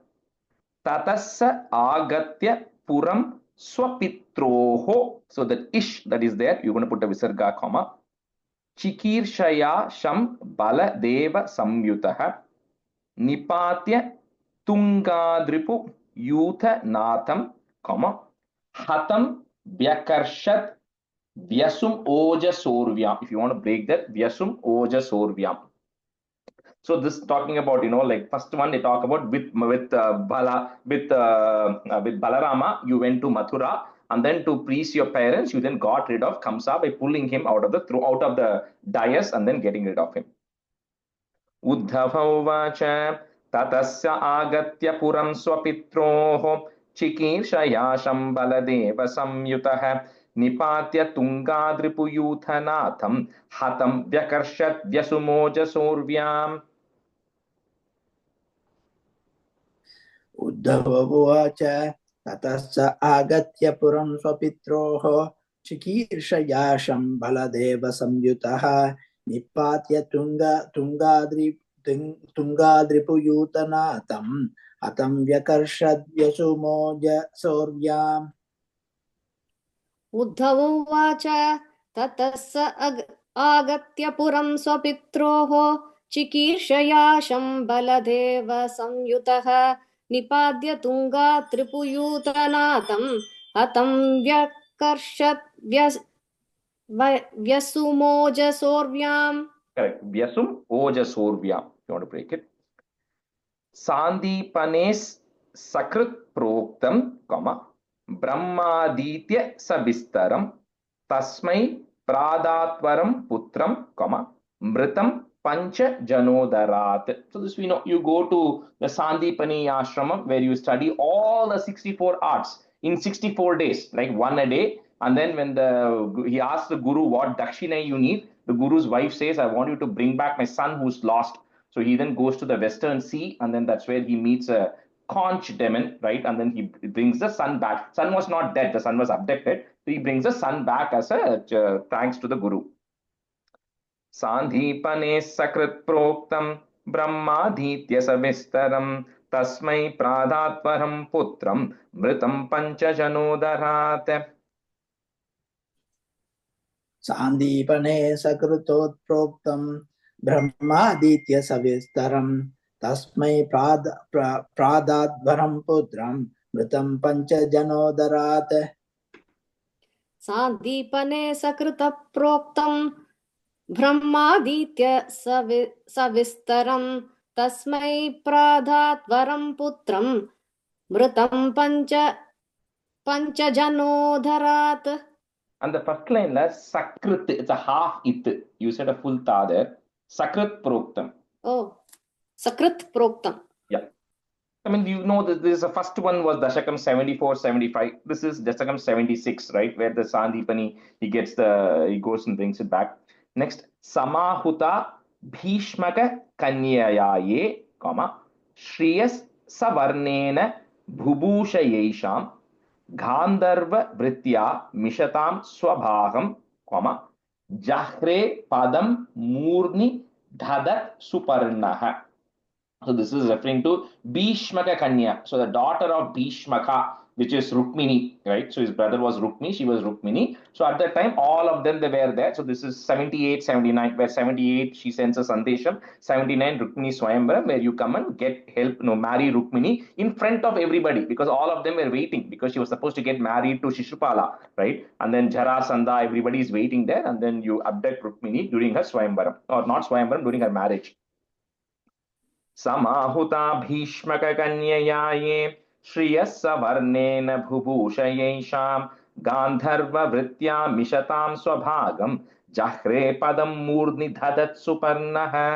tatassa agatya puram swapitroho. So the ish that is there, you're going to put a visarga comma. Chikirshaya sham bala deva samyutaha. Nipatya Tungadripu Yutha Natham, Hatam Vyakarshat Vyasum Oja Sorvyam. If you want to break that, Vyasum Oja Sorvyam. So this talking about, like first one they talk about with Balarama, you went to Mathura, and then to please your parents, you then got rid of Kamsa by pulling him out of the dais and then getting rid of him. Uddhava uvacha tatasya agatya puram swapitroho chikirshayasham baladeva samyutaha nipatya tungadripuyuthanatham hatam vyakarshat vyasumoja sorvyam. Uddhava uvacha tatasya agatya puram swapitroho chikirshayasham baladeva samyutaha Nipatya Tungadripuyutanatam Atam Vyakarshad Vyasumoja Sorvyam. Uddhav उवाच ततस्स आगत्य पुरं स्वपित्रोः चिकीर्षयाशं Baldev संयुतः निपाद्य तुङ्गात्रिपुयूतनाथं हतं व्यकर्षत् Vyasumojasorvyam. Correct. Vyasum Ojasorvyam. You want to break it? Sandipanes Sakrit Proktam, Brahmaditya Sabistaram, Tasmai Pradatvaram Putram, Mritam Pancha Janodarat. So this we know. You go to the Sandipani Ashramam where you study all the 64 arts in 64 days, like one a day. And then when he asks the guru what dakshina you need, the guru's wife says, I want you to bring back my son who's lost. So he then goes to the Western Sea, and then that's where he meets a conch demon, right? And then he brings the sun back. Sun was not dead, the sun was abducted. So he brings the sun back as a thanks to the Guru. Sandhipane sakrit proktam brahmaditya savistaram tasmai pradhatvaram putram mritam panchajanodarat. Sandipane sakrutotproktam brahmaditya savistaram tasmai pradadvaram putram mritam panchajanodarat. Sandipane sakrita proktam brahmaditya savistaram tasmai pradhatvaram putram mritam panchajanodharat. And the first line is sakrit, it's a half it. You said a full ta there. Sakrit proktam. Oh, sakrit proktam. Yeah. I mean, you know that this is the first one was Dashakam 74, 75. This is Dashakam 76, right? Where the Sandipani, he goes and brings it back. Next, Samahuta Bhishmaka Kanyayaye, Shriyas Savarnena Bhubusha Yesham Gandharva Vritya Mishatam Swabhagam, Jahre Padam Murni Dhadat Suparnaha. So this is referring to Bhishmaka Kanya. So the daughter of Bhishmaka, which is Rukmini, right? So his brother was Rukmi, she was Rukmini. So at that time, all of them, they were there. So this is 78, 79, where 78, she sends a Sandesham. 79, Rukmini Swayamvaram, where you come and get help, marry Rukmini in front of everybody, because all of them were waiting, because she was supposed to get married to Shishupala, right? And then Jarasandha, everybody is waiting there. And then you abduct Rukmini during her Swayamvaram, or not Swayamvaram, during her marriage. Samahuta Bhishmaka Kanyayaye Shriyasa Varnena Bhubhushayesham Gandharva Vritya Mishatam Swabhagam Jahre Padam Murni Dhadat Suparnaha.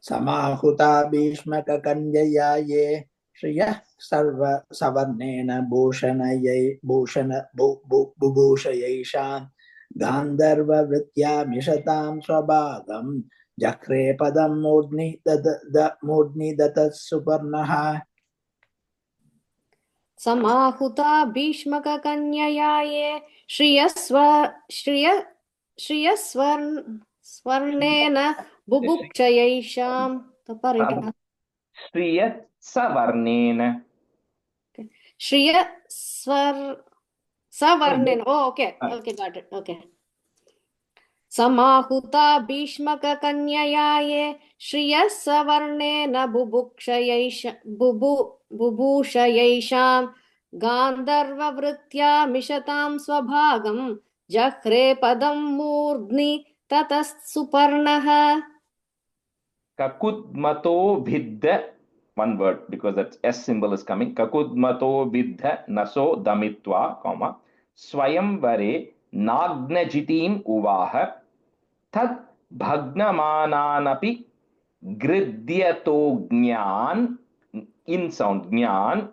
Samahuta Bhishmaka Kanyayaye Shriya Sarva Savarnena Bhubhushayesham Gandharva Vritya Mishatam Swabhagam Jahre Padam Murni Datat Suparnaha. Samahuta Bhishmaka Kanyayaye Shriyasvarnena Bubukchayesham. Shriyat Savarnena. Savarnena. Oh, okay. Okay, got it. Okay. Samahuta Bhishmaka Kanyayaye Shriyasvarnena Bubhushayesham Gandharva Vritya Mishatam Swabhagam Jahre Padam Murdni Tatas Suparnaha. Kakudmato Vidya, one word, because that S symbol is coming. Kakudmato Vidya Naso Damitva, Swayamvare Nagnajitim Uvaha Tad Bhagnamananapi Gridyato Gnan, in sound Gnan,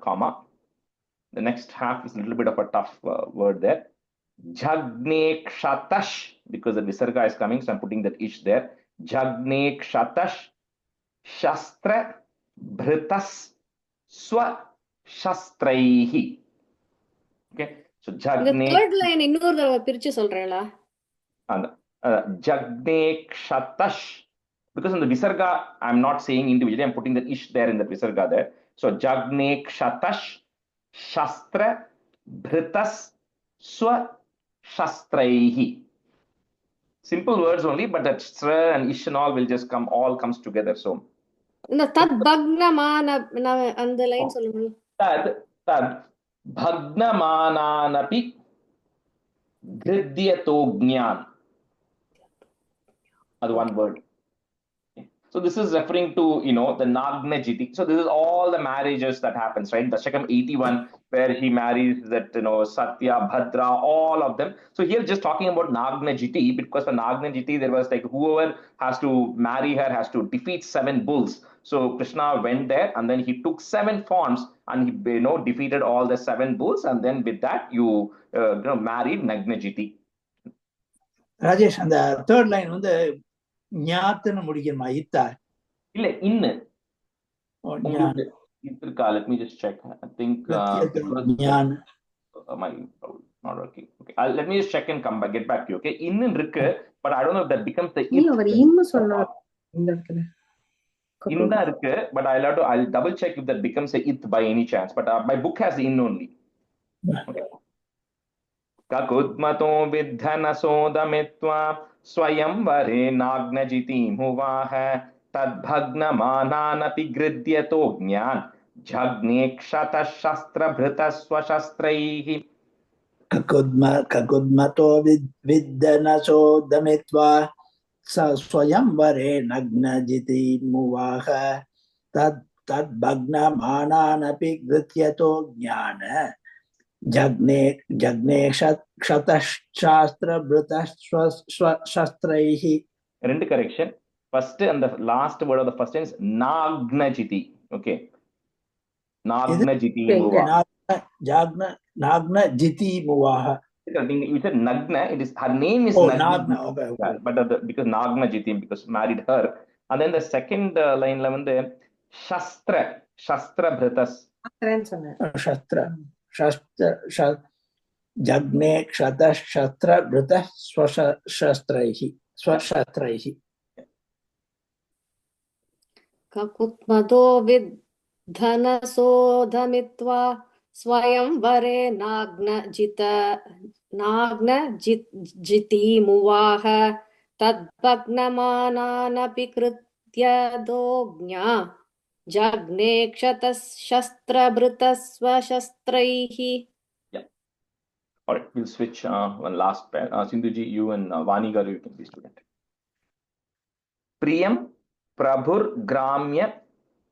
the next half is a little bit of a tough word there. Jagne Kshatash, because the Visarga is coming, so I'm putting that ish there. Jagne Kshatash Shastra Bhritas Swa Shastraihi. Okay, so Jagne. The third line இன்னொரு பிரிச்சு சொல்றேளா? Jagne Kshatash. Because in the Visarga, I'm not saying individually, I'm putting the ish there in the Visarga there. So Jagne Kshatash Shastra Bhritas Swa Shastraihi. Simple words only, but that stra and ish and all will just come, all comes together. So இந்த தத் பக்னமான அந்த line சொல்லுங்க. Tad Bhagnamanapi Gridyato Gnan. That's one word. So this is referring to, the Nagnajiti. So this is all the marriages that happens, right? Dashakam 81, where he marries that, Satya, Bhadra, all of them. So here just talking about Nagnajiti, because for Nagnajiti, there was like whoever has to marry her has to defeat 7 bulls. So Krishna went there and then he took 7 forms and he, defeated all the 7 bulls. And then with that, you married Nagnajiti. Rajesh, and the third line, ஞாத்துன்னு முடிக்கணுமா? இத்தா? இல்ல இன்னு ஞான். உங்களுக்கு இருக்கா? Let me just check. I think Gyan. my not working. Okay, let me just check and come back, get back to you. Okay, இன்னு இருக்கு, but I don't know if that becomes the நீ அவர் இம்மு சொன்னார் இந்த இடத்துல. இந்தா இருக்கு, but I'll double check if that becomes a it by any chance. But my book has in only. Okay. ककुद्मतो विद्धनसोदमित्वा स्वयंवरे नाग्नजितीमुवाह तद्भग्नमानानपि गृध्यतोऽज्ञान् जग्ने क्षतः शस्त्रभृतस्वशस्त्रैः ककुद्मतो विद्धनसो दमित्वा स्वयंवरे नग्नजितीमुवाह तद्भग्नमानानपि गृह्यतो ज्ञान जग्ने क्षतशास्त्रभृतस्वशस्त्रैः. ரெண்டு correction. First and the last word of the first sentence nagnajiti. Okay, nagnajiti muvaha. Nagnajiti muvaha. You said Nagna, it is her name is Nagna. Okay. Yeah, but because Nagna Jiti, because married her. And then the second line Shastra Bhritas. Shastra Jagne Kshata Shastra Bhrita Swashastraihi. ककुत्मतो विद्धनसोधमित्वा स्वयंवरे नाग्नजितीमुवाह तद्भग्नमानानपि कृत्यदोज्ञा जग्ने क्षतशस्त्रभृतस्वशस्त्रैः. Yeah. All right, we'll switch one last pair. Sindhuji, you and Vani Garu, you can be student. Priyam Prabhur Gramya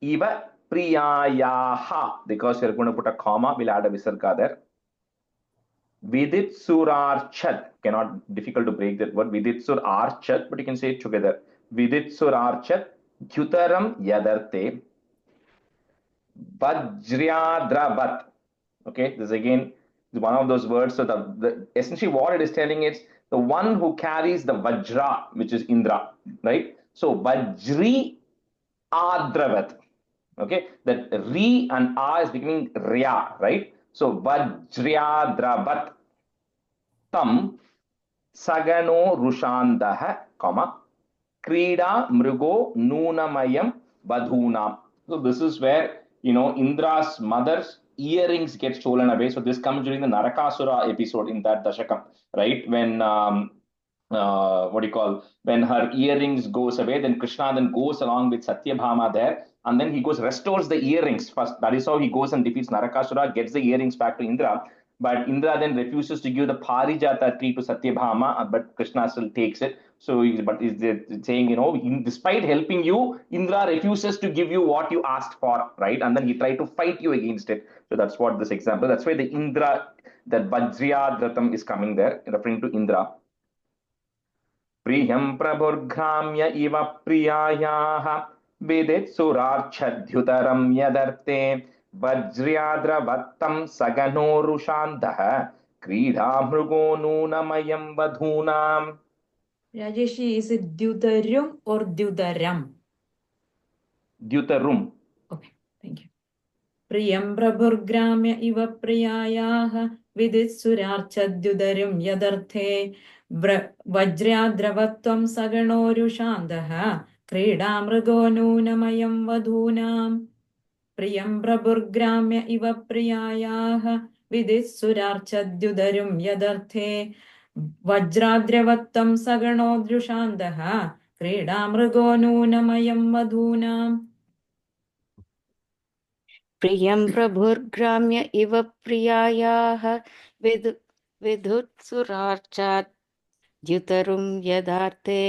Iva Priyayaha. Because you're going to put a comma, we'll add a visarga there. Vidit Surarchad. Cannot, difficult to break that word. Vidit Surarchad, but you can say it together. Vidit Surarchad Gyutaram Yadarte Vajryadravat. Okay, this again is one of those words. So the essentially what it is telling is the one who carries the Vajra, which is Indra, right? So Vajri Adravat. Okay, that Ri and A is becoming Rya, right? So Vajryadravat Tam Sagano Rushandaha, comma, Krida Mrugo Nunamayam Badhunam. So this is where, Indra's mother's earrings get stolen away. So this comes during the Narakasura episode in that Dashakam, right? When, when her earrings goes away, then Krishna then goes along with Satyabhama there, and then he restores the earrings first. That is how he goes and defeats Narakasura, gets the earrings back to Indra. But Indra then refuses to give the Parijata tree to Satyabhama, but Krishna still takes it. So, but is saying, despite helping you, Indra refuses to give you what you asked for, right? And then he tried to fight you against it. So that's what this example, that's why the Indra, that Vajryadratam is coming there, referring to Indra. Priyam Prabhurgramya iva priyayaha vidit surarchadhyutaram yadarte Vajryadravattam Saganórushandaha Kridamrugo Nunamayam Vadhunam. Rajeshi, is it Deuterum or Deuteram? Deuterum. Okay, thank you. Priyam Prabhurgramya iva priyayaha vidit surarchadhyutaram yadarte Vajryadravattam Saganórushandaha Kridamrugo Nunamayam Vadhunam. Priyam Prabhurgramya iva priyayaha vidit surarchadhyutaram yadarte Vajradravattam Saganórushandaha Kridamrugo Nunamayam Vadhunam. प्रियं प्रभुर्ग्राम्य इव प्रियायाः विदुत्सुरार्चात् द्युतरुं यदार्थे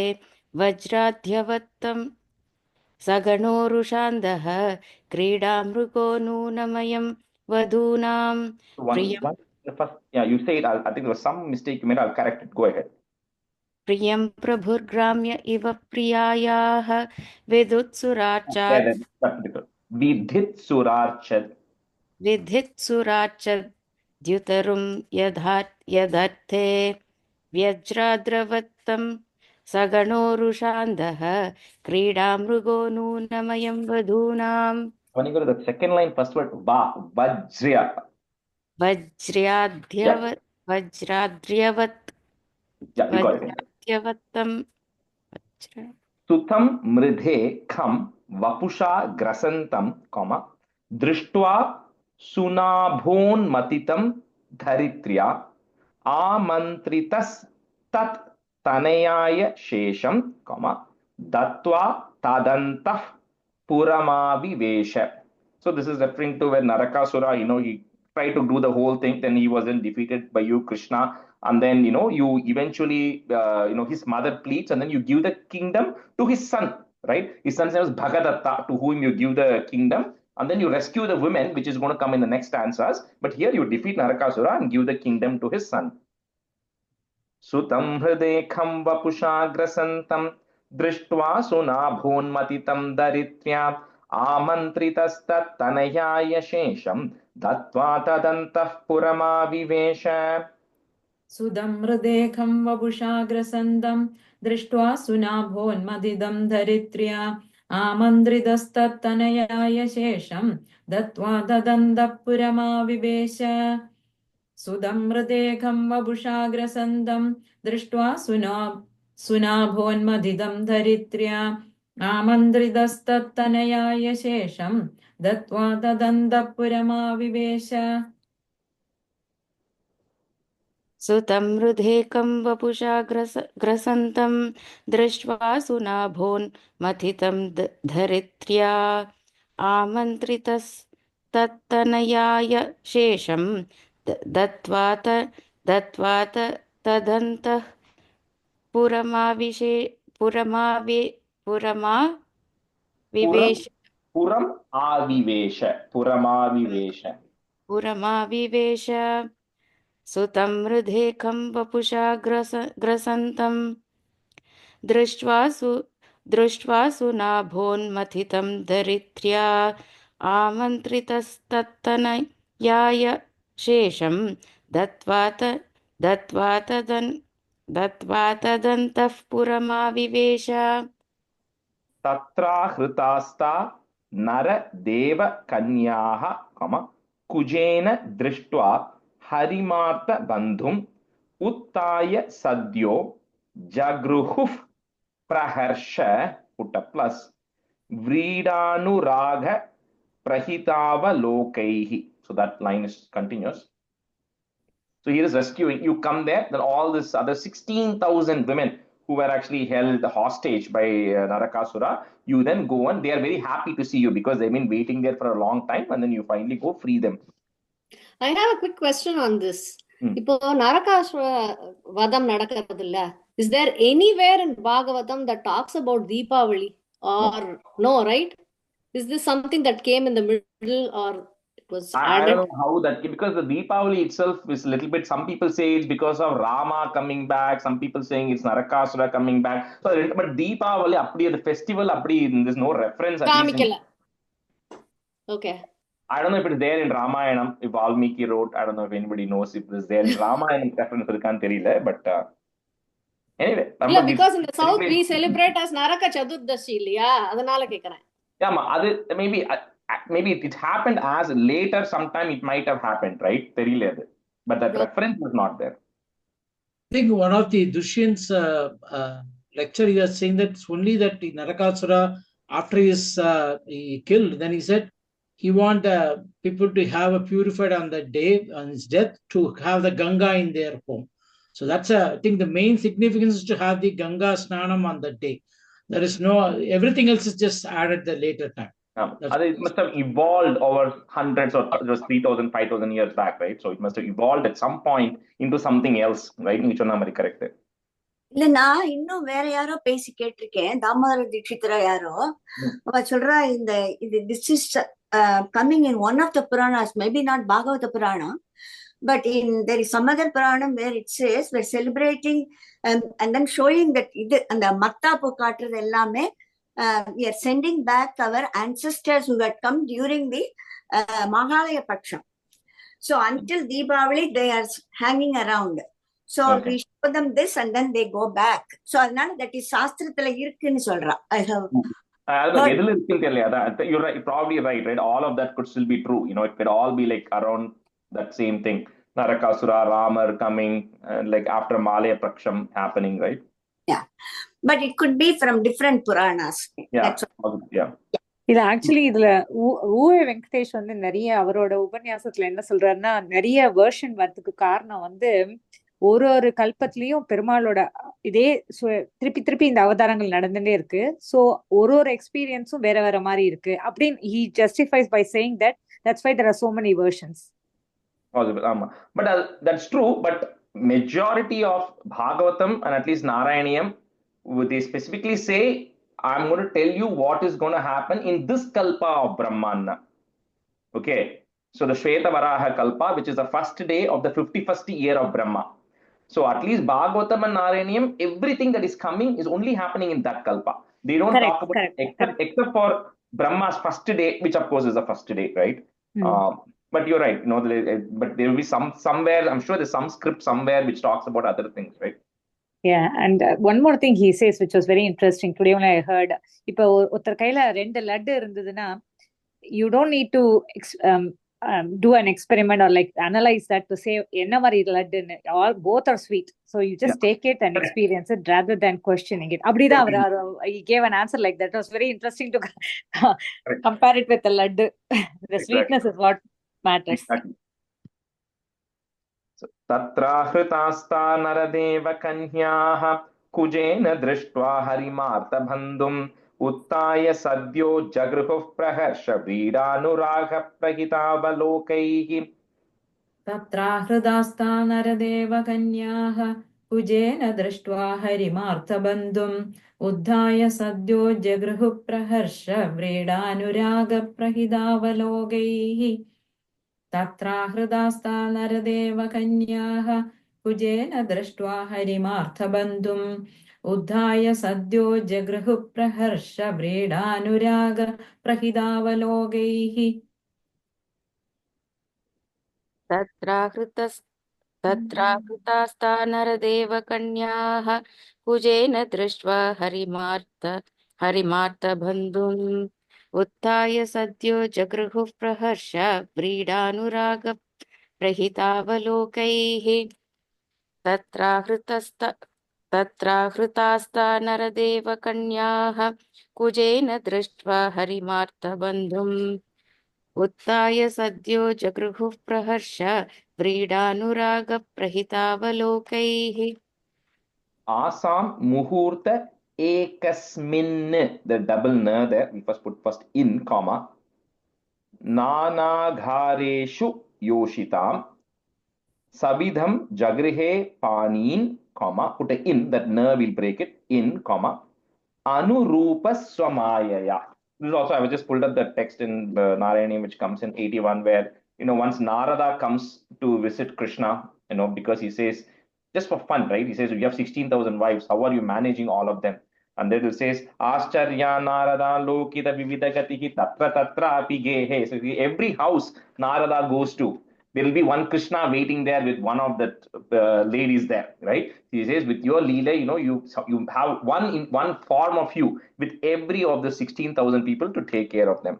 वज्राध्यवत्तं सगणोरुषान्दः क्रीडामृगो नूनमयं वधूनां प्रियं You say it. I think there was some mistake you made. I'll correct it. Go ahead. प्रियं प्रभुर्ग्राम्य इव प्रियायाः विदुत्सुरार्चात् विधित्सुरार्चत् द्युतरुं यदर्थे व्यज्राद्रवत्तं सगणोरुषान्धः क्रीडामृगो नूनमयं वधूनां When you go to the second line, first word, vajrya. वज्र्याद्यवत् वज्राद्र्यवत् Yeah, you got it. वज्राद्यवत्तं वज्र Sutam mridhe kham vapusha grasantam, comma, drishtva sunabhon matitam dharitrya amantritas tat tanayaya shesham, comma, datva tadantah puramavivesha. So this is referring to when Narakasura, he tried to do the whole thing, then he wasn't defeated by you, Krishna, and then you eventually his mother pleads, and then you give the kingdom to his son, right? His son's name is Bhagadatta, to whom you give the kingdom, and then you rescue the women, which is going to come in the next stanzas. But here you defeat Narakasura and give the kingdom to his son. Sutam hridekham vapushagrasantam drishtva sunabhonmatitam daritrya आमन्त्रितस्तत् तनयाय शेषं दत्त्वा तदन्तः पुरमाविवेश. सुदमृदेखं वपुषाग्रसन्दं दृष्ट्वा सुनाभोन्मदिदं धरित्र्या आमन्त्रितस्तत्तनयाय शेषं दत्त्वा तदन्तः पुरमाविवेश. सुदमृदेखं वपुषाग्रसन्दं दृष्ट्वा सुनाभोन्मदिदं धरित्र्या आमन्त्रितस्तत्तनयाय शेषं दत्त्वा तदन्तः पुरमाविवेश. सुतं हृदेकं वपुषा ग्रसन्तं दृष्ट्वा सुनाभोन्मथितं धरित्र्या आमन्त्रितस्तत्तनयाय शेषं दत्त्वा तदन्तः पुरमाविवेश. सुतं हृदेकं वपुषा ग्रसन्तं दृष्ट्वा सुनाभोन्मथितं धरित्र्या आमन्त्रितस्तत्तनयाय शेषं दत्त्वा तदन्तः पुरमाविवेश. तत्रा हृतास्ता नर देव कन्याः, कुजेन दृष्ट्वा हरिमार्त बन्धुम् उत्ताय सद्यो जगृहुः प्रहर्ष पुट प्लस व्रीडानुराग प्रहितावलोकैः. So that line is continuous. So he is rescuing. You come there, then all this other 16,000 women who were actually held hostage by Narakasura, you then go and they are very happy to see you because they've been waiting there for a long time, and then you finally go free them. I have a quick question on this. இப்போ நரகாசுர வதம் நடக்கிறது இல்ல, is there anywhere in Bhagavatam that talks about Deepavali or no, right? Is this something that came in the middle or it was added? I don't know how that came, because the Deepavali itself is a little bit, some people say it's because of Rama coming back, some people saying it's Narakasura coming back. So, but Deepavali, the festival, there's no reference. Okay. I don't know if it's there in Ramayanam, if Valmiki wrote. I don't know if anybody knows if it's there in Ramayanam reference, but anyway. Yeah, because in the south we celebrate as Naraka Chaturdashi, adanala kekkuren. Yeah, maybe it happened as later, sometime it might have happened, right? But that reference was not there. I think one of the Dushyant's lecture, he was saying that it's only that Narakasura, after he killed, then he said, he want people to have a purified on the day, on his death, to have the Ganga in their home. So that's I think the main significance is to have the Ganga Snanam on that day. There is no, everything else is just added the later time. It must have evolved over hundreds or just 3,000, 5,000 years back, right? So it must have evolved at some point into something else, right? Which one correct? இல்ல நான் இன்னும் வேற யாரோ பேசி கேட்டிருக்கேன், தாமோதர தீட்சிதரா யாரோ அவ சொல்றா, இந்த இது this is coming in one of the Puranas, maybe not Bhagavata Purana, but there is some other Puranam where it says we're celebrating and then showing that இது அந்த மத்தாப்பு காட்டுறது எல்லாமே we are sending back our ancestors who had come during the Mahalaya Paksham. So until Deepavali they are hanging around. So Okay. we show them this and then they go back. So அதனால that is சாஸ்திரத்துல இருக்குன்னு சொல்றா. I have heard. எதுல இருக்குன்னு தெரியல. அதான் you're right, probably right. All of that could still be true. It could all be like around that same thing. Narakasura, Ramar coming, like after Malaya Praksham happening, right? Yeah, but it could be from different Puranas. Yeah. That's what. Yeah. இது actually இதுல ஊவே வெங்கடேஷ் வந்து நிறைய அவரோட உபன்யாசத்துல என்ன சொல்றாருன்னா, நிறைய version வரதுக்கு காரணம் வந்து ஒரு ஒரு கல்பத்திலயும் பெருமாளோட இதே திருப்பி திருப்பி இந்த அவதாரங்கள் நடந்துட்டே இருக்கு. சோ ஒரு ஒரு எக்ஸ்பீரியன்ஸும் வேற வேற மாதிரி இருக்கு அப்படின்னு he justifies by saying that that's why there are so many versions. Possible. But that's true. But majority of Bhagavatam and at least Narayaniyam, they specifically say, I'm going to tell you what is going to happen in this kalpa of Brahmana. Okay. So the Shweta Varaha Kalpa, which is the first day of the 51st year of Brahma. So at least Bhagavatam and Narayaniyam, everything that is coming is only happening in that kalpa. They don't talk about except for Brahma's first day, which of course is the first day, right? But you're right. But there will be somewhere, I'm sure there's some script somewhere which talks about other things, right? Yeah, and one more thing he says, which was very interesting. Today only I heard, இப்போ ஒருத்தர் கையில 2 லட்டு இருந்ததுன்னா, you don't need to do an experiment or like analyze that to say என்ன மாதிரி லட்டுன்னு. All both are sweet, so you just take it and experience it rather than questioning it. அப்படிதான் அவர் he gave an answer like that. It was very interesting to compare it with the laddu. The sweetness is what matters. Exactly. तत्राहृतास्ता Nardev कन्याः कुजेन दृष्ट्वा हरिमार्तबन्धुम् उत्थाय सद्यो जगृहुः प्रहर्ष व्रीडानुरागप्रहितावलोकैः. तत्राहृतास्ता नरदेव कन्याः कुजेन दृष्ट्वा हरिमार्तबन्धुम् उद्धाय सद्यो जगृहुः प्रहर्ष व्रीडानुरागप्रहितावलोकैः. तत्राहृतास्ता नरदेव कन्याः कुजेन दृष्ट्वा हरिमार्तबन्धुम् उद्धाय सद्यो जगृहुः प्रहर्ष व्रीडानुरागप्रहितावलोकैः. तत्राहृतास्ता नरदेवकन्याः कुजेन दृष्ट्वा हरिमार्तबन्धुम् उत्थाय सद्यो जगृहुः प्रहर्ष व्रीडानुरागप्रहितावलोकैः. तत्राहृतास्ता नरदेवकन्याः कुजेन दृष्ट्वा हरिमार्तबन्धुम् उत्थाय सद्यो जगृहुः प्रहर्ष व्रीडानुरागप्रहितावलोकैः. आसां मुहूर्त एकस्मिन्, the double n there, we put first in comma, नानाघारेषु योषितां savidham jagrihe panin, comma, put a in, that n will break it, in, comma, anurupa swamayaya. This is also, I just pulled up the text in Narayani, which comes in 81, where, once Narada comes to visit Krishna, because he says, just for fun, right? He says, you have 16,000 wives. How are you managing all of them? And then it says, Ascharya Narada Lokita Vividagatihi Tatra Tatra Api Gehe. So every house Narada goes to, there will be one Krishna waiting there with one of the ladies there, right? He says, with your Leela, you have one form of you with every of the 16,000 people to take care of them.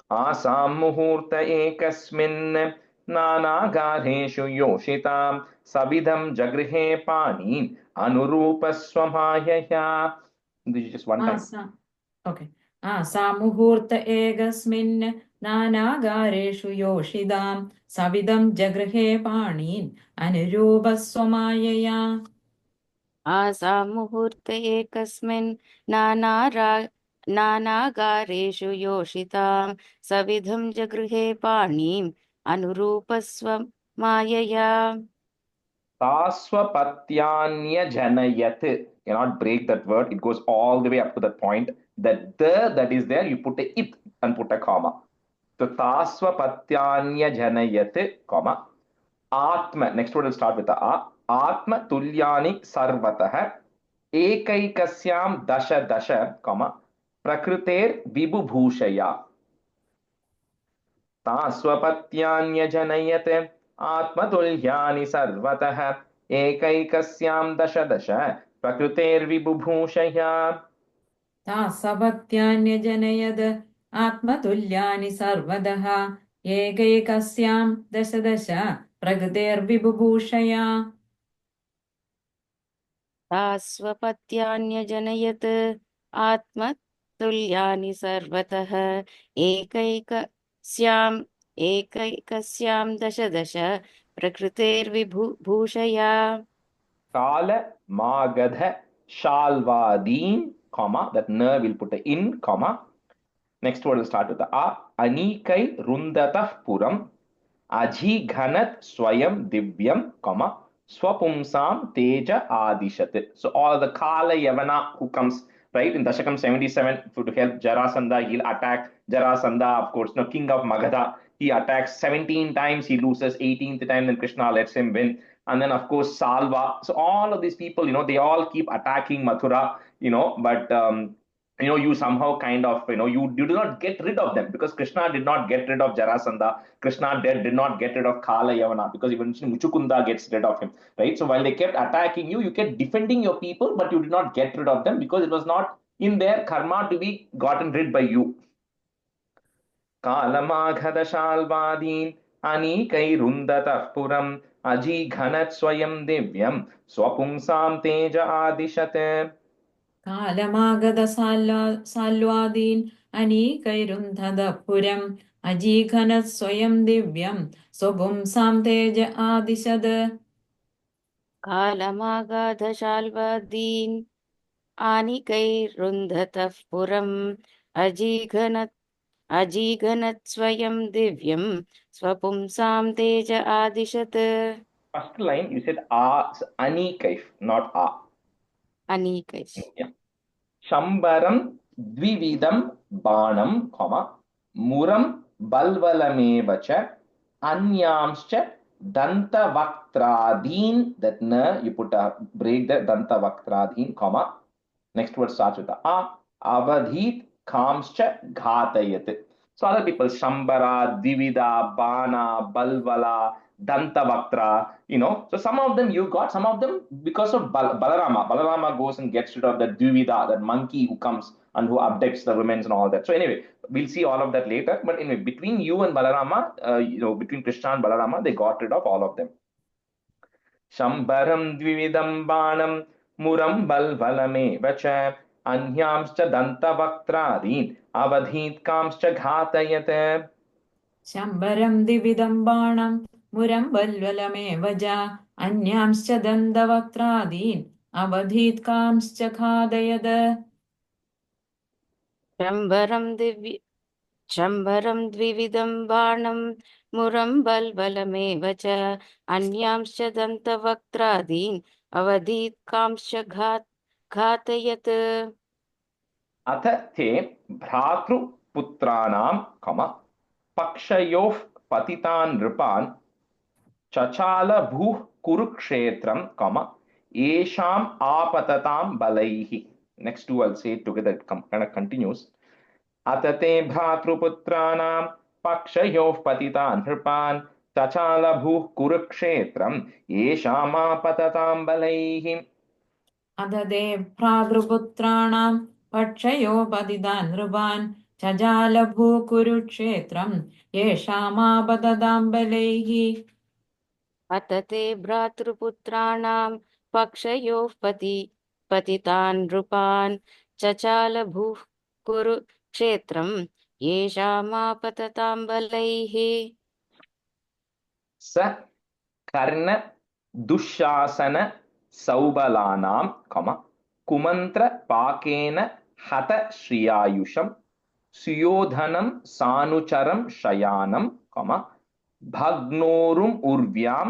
Asam muhurta ekasmin नानागारेषु योषितां सविधं जगृहे पाणिं अनुरूप स्वमायया. This is just one time. Okay. सा मुहूर्त एकस्मिन् नानागारेषु योषितां सविधं जगृहे पाणिन् अनुरूप स्वमायया. सा मुहूर्त एकस्मिन् नानागारेषु योषितां सविधं जगृहे पाणिम् अनुरूपस्व मायया. Taswapatyanya-janayat. Cannot break that word. It goes all the way up to that point. That is there, you put a it and put a comma. So taswapatyanya-janayat, comma. Atma. Next word will start with the a. Atma tulyani sarvatah. Ekaikasyam dasha, comma. Prakriter vibubhushaya. तास्वपत्यान्यजनयत् आत्मतुल्यानि सर्वतः एकैकस्यां दश दश प्रकृतेर्विबुभूषया तासपत्यान्यजनयद आत्मतुल्यानि सर्वदः एकैकस्यां दश दश प्रकृतेर्विबुभूषया तास्वपत्यान्यजनयत् आत्मतुल्यानि सर्वतः एकैकस्यां दश दश प्रकृतेर्विभूषया काल Magadha shalvadin comma that n will put a in comma next word will start with the a anikai rundatah puram ajighanat swayam divyam comma swapumsam teja adishat. So all the kala yavana who comes right in Dashakam 77 to help Jarasandha, he'll attack Jarasandha, of course, no king of Magadha. He attacks 17 times, he loses 18th time, then Krishna lets him win. And then, of course, Salva. So all of these people, they all keep attacking Mathura, but you somehow kind of, you do not get rid of them because Krishna did not get rid of Jarasandha. Krishna did not get rid of Kala Yavana because eventually Muchukunda gets rid of him, right? So while they kept attacking you, you kept defending your people, but you did not get rid of them because it was not in their karma to be gotten rid by you. कालमाघदशाल्वादीन् अनीकैरुन्दतः पुरम् अजीघनत् स्वयं दिव्यं स्वपुंसां तेज आदिशत् कालमागधसाल्वादीन् अनीकैरुन्धदः पुरम् अजीघनत् स्वयं दिव्यं स्वपुंसां तेज आदिशद कालमागाधशाल्वादीन् आनिकैरुन्धतः पुरम् अजीघनत् स्वयं दिव्यं स्वपुंसां तेज आदिशत्. First line you said anikaif, not a. Anikaif. Yeah. Shambaram dvividam banam, comma, muram balvalamevacha anyamscha dantavaktradin, that na, you put a break there, dantavaktradin, comma. Next word starts with a avadhit kamscha ghatayat. So other people, Shambara, Divida, Bana, Balvala, Dantavaktra, so some of them you got, some of them because of Balarama. Balarama goes and gets rid of that Dvivida, that monkey who comes and who abducts the women and all that. So anyway, we'll see all of that later. But anyway, between you and Balarama, between Krishna and Balarama, they got rid of all of them. Shambaram Dvividam Banam Muram Balvalamevacha Anyamscha Dantavaktradin Avadhit Kamscha Ghatayat. शम्बरं द्विविधं बाणं मुरं बल्वलमेव च अन्यांश्च दन्तवक्त्रादीन् अवधीत्कांश्च खादयद. शम्बरं द्विविधं बाणं मुरं बल्बलमेव च अन्यांश्च दन्तवक्त्रादीन् अवधीत्कांश्च घातयत्. अथ ते भ्रातृपुत्राणां पक्षयोः पतितान् नृपान् चचाल भूः कुरुक्षेत्रं येषाम् आपततां बलैः. Next two I'll say it together, it kind of continues. अथ ते भ्रातृपुत्राणां पक्षयोः पतितान् नृपान् चचाल भूः कुरुक्षेत्रं येषाम् आपततां बलैः. अथ ते भ्रातृपुत्राणां पक्षयो पतितान् नृपान् चचालभूः कुरुक्षेत्रं येषामापततां बलैः. अथ ते भ्रातृपुत्राणां पक्षयोः पतितान् नृपान् चचाल भूः कुरुक्षेत्रं येषामापततां बलैः. स कर्ण दुःशासन सौबलानां कुमन्त्र पाकेन हत श्रियायुषं सुयोधनं सानुचरं शयानं भग्नोरुम् उर्व्यां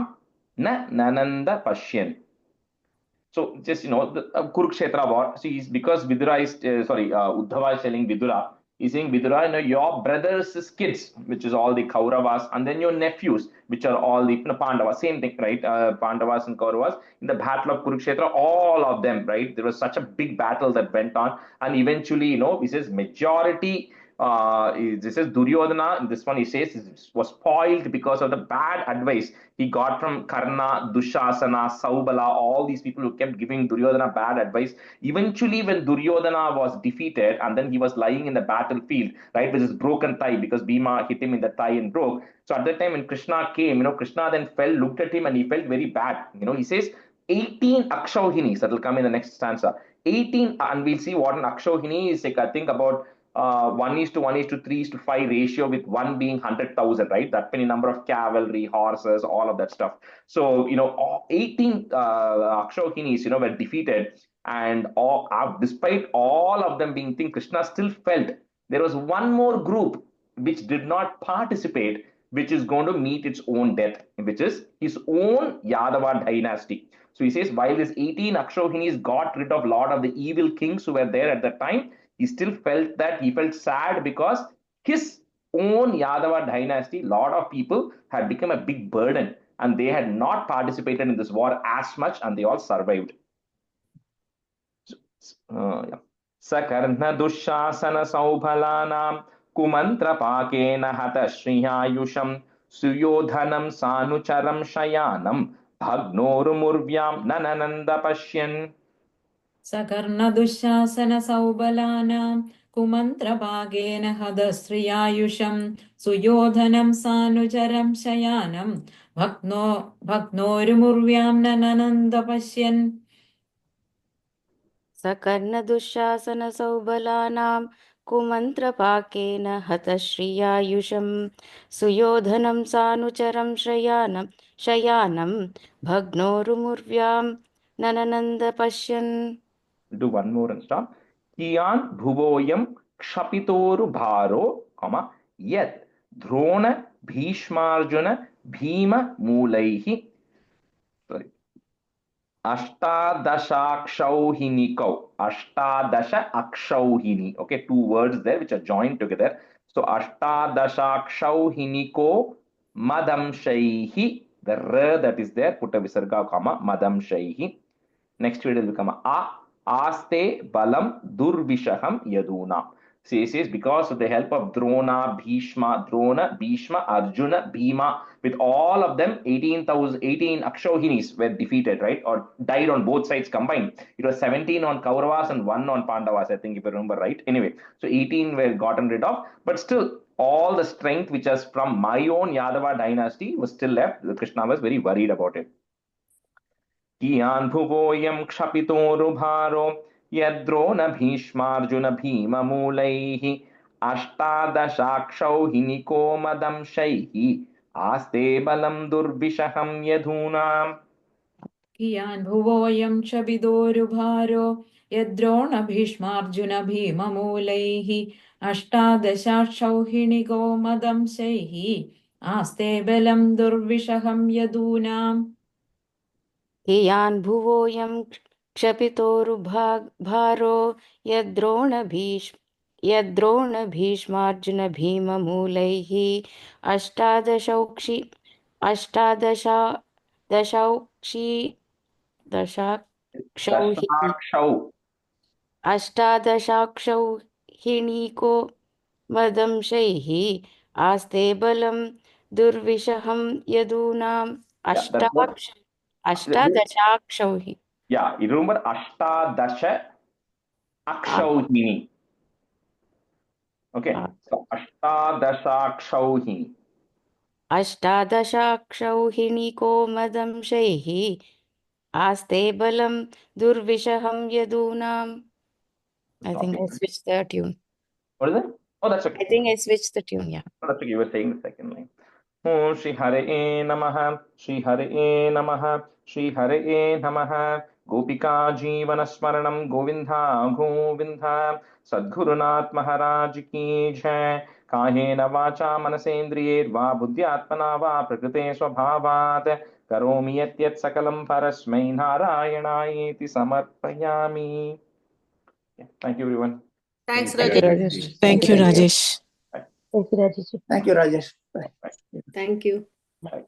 न ननन्द पश्यन्. So just the Kurukshetra war. See, because Vidura is Uddhava is telling Vidura, he's saying Vidura, your brothers' kids, which is all the Kauravas, and then your nephews, which are all the Pandavas, same thing, right? Pandavas and Kauravas in the battle of Kurukshetra, all of them, right? There was such a big battle that went on, and eventually, he says majority this is Duryodhana. This one he says was spoiled because of the bad advice he got from Karna, Dushasana, Saubala, all these people who kept giving Duryodhana bad advice. Eventually, when Duryodhana was defeated and then he was lying in the battlefield, right, with his broken thigh because Bhima hit him in the thigh and broke. So at that time when Krishna came, Krishna then looked at him and he felt very bad. He says 18 Akshauhinis, that will come in the next stanza. 18, and we'll see what an Akshauhini is like, I think about 1:1:3:5 ratio, with one being 100,000, right? That many number of cavalry, horses, all of that stuff. So, 18 Akshauhinis, were defeated, and despite all of them being thing, Krishna still felt there was one more group which did not participate, which is going to meet its own death, which is his own Yadava dynasty. So he says, while this 18 Akshauhinis got rid of a lot of the evil kings who were there at that time, he still felt sad because his own Yadava dynasty, a lot of people had become a big burden and they had not participated in this war as much, and they all survived. Sakarna Dushasana Saubhalanam Kumantra Pakena Hata Shriyayusham Suyodhanam Sanucharam Shayanam Bhagnórumurvyam Nanananda Pashyan. Sakarna Dushasana Saubalanam Kumantra Bhagena Hadasriyayusham Suyodhanam Sanucharam Shayanam Bhagnórumurvyam Nanananda Pashyan. Sakarna Dushasana Saubalanam Kumantrapakeena Hatashriya Suyodhanam Sanucharam Shayanam Bhagnórumurvyam Nanananda Pashyan. Do one more and stop. Kiyan Bhuvoyam Kshapitoru Bharo, Yet Drona Bhishmarjuna Bhima Mulaihi. Sorry. Ashtadashakshauhinikau. Ashtadasha Akshauhini. Okay, two words there which are joined together. So Ashtadashakshauhiniko Madamshaihi. The R that is there, put a visarga, Madamshaihi. Next word will become Aste Balam Durvishaham Yaduna. So he says, because of the help of Drona, Bhishma, Arjuna, Bhima, with all of them, 18 Akshauhinis were defeated, right? Or died on both sides combined. It was 17 on Kauravas and 1 on Pandavas, I think, if I remember right. Anyway, so 18 were gotten rid of, but still, all the strength which was from my own Yadava dynasty was still left. Krishna was very worried about it. Kiyan Bhuvoyam Kshapitoru Yadrona Bhishmarjuna Bhima Mulaihi Ashtadashakshauhiniko Madamshaihi Aste Balam Durvishaham Yadunam. Kiyan Bhuvoyam Kshapitoru Yadrona Bhishmarjuna Bhima Mulaihi Ashtadashakshauhiniko Madamshaihi Aste Balam Durvishaham Yadunam. Kiyan Bhuvoyam Kshapitoru Yadrona Bhishmarjuna Bhima Mulaihi Ashtadashakshauhiniko Madamshaihi Aste Balam Durvishaham Yadunam. Ashtadashakshauhi. Yeah, you remember Ashtadasha Akshauhini. Okay, so Ashtadashakshauhini. Ashtadashakshauhiniko Madamshaihi Aste Balam Durvishaham Yadunam. I think I switched the tune. What is it? Oh, that's okay. I think I switched the tune, yeah. Oh, that's okay. You were saying the second line. Om Shri Hare Namaha, Shri Hare Namaha, Shri Hare Namaha. Gopika Jeevana Smaranam Govinda Govindha. Sadgurunath Maharaj Ki Jai. Kahena Vacha Manasendriyerva Buddhyatmana Va Prakrite Swabhavat. Karomi Yat Sakalam Parasmai Narayanaiti Samarpayami. Thank you, everyone. Thanks, Thank you, Rajesh. Rajesh. Thank you, Rajesh. Thank you, Rajesh. Thank you, Rajesh. Bye. Thank you. Bye.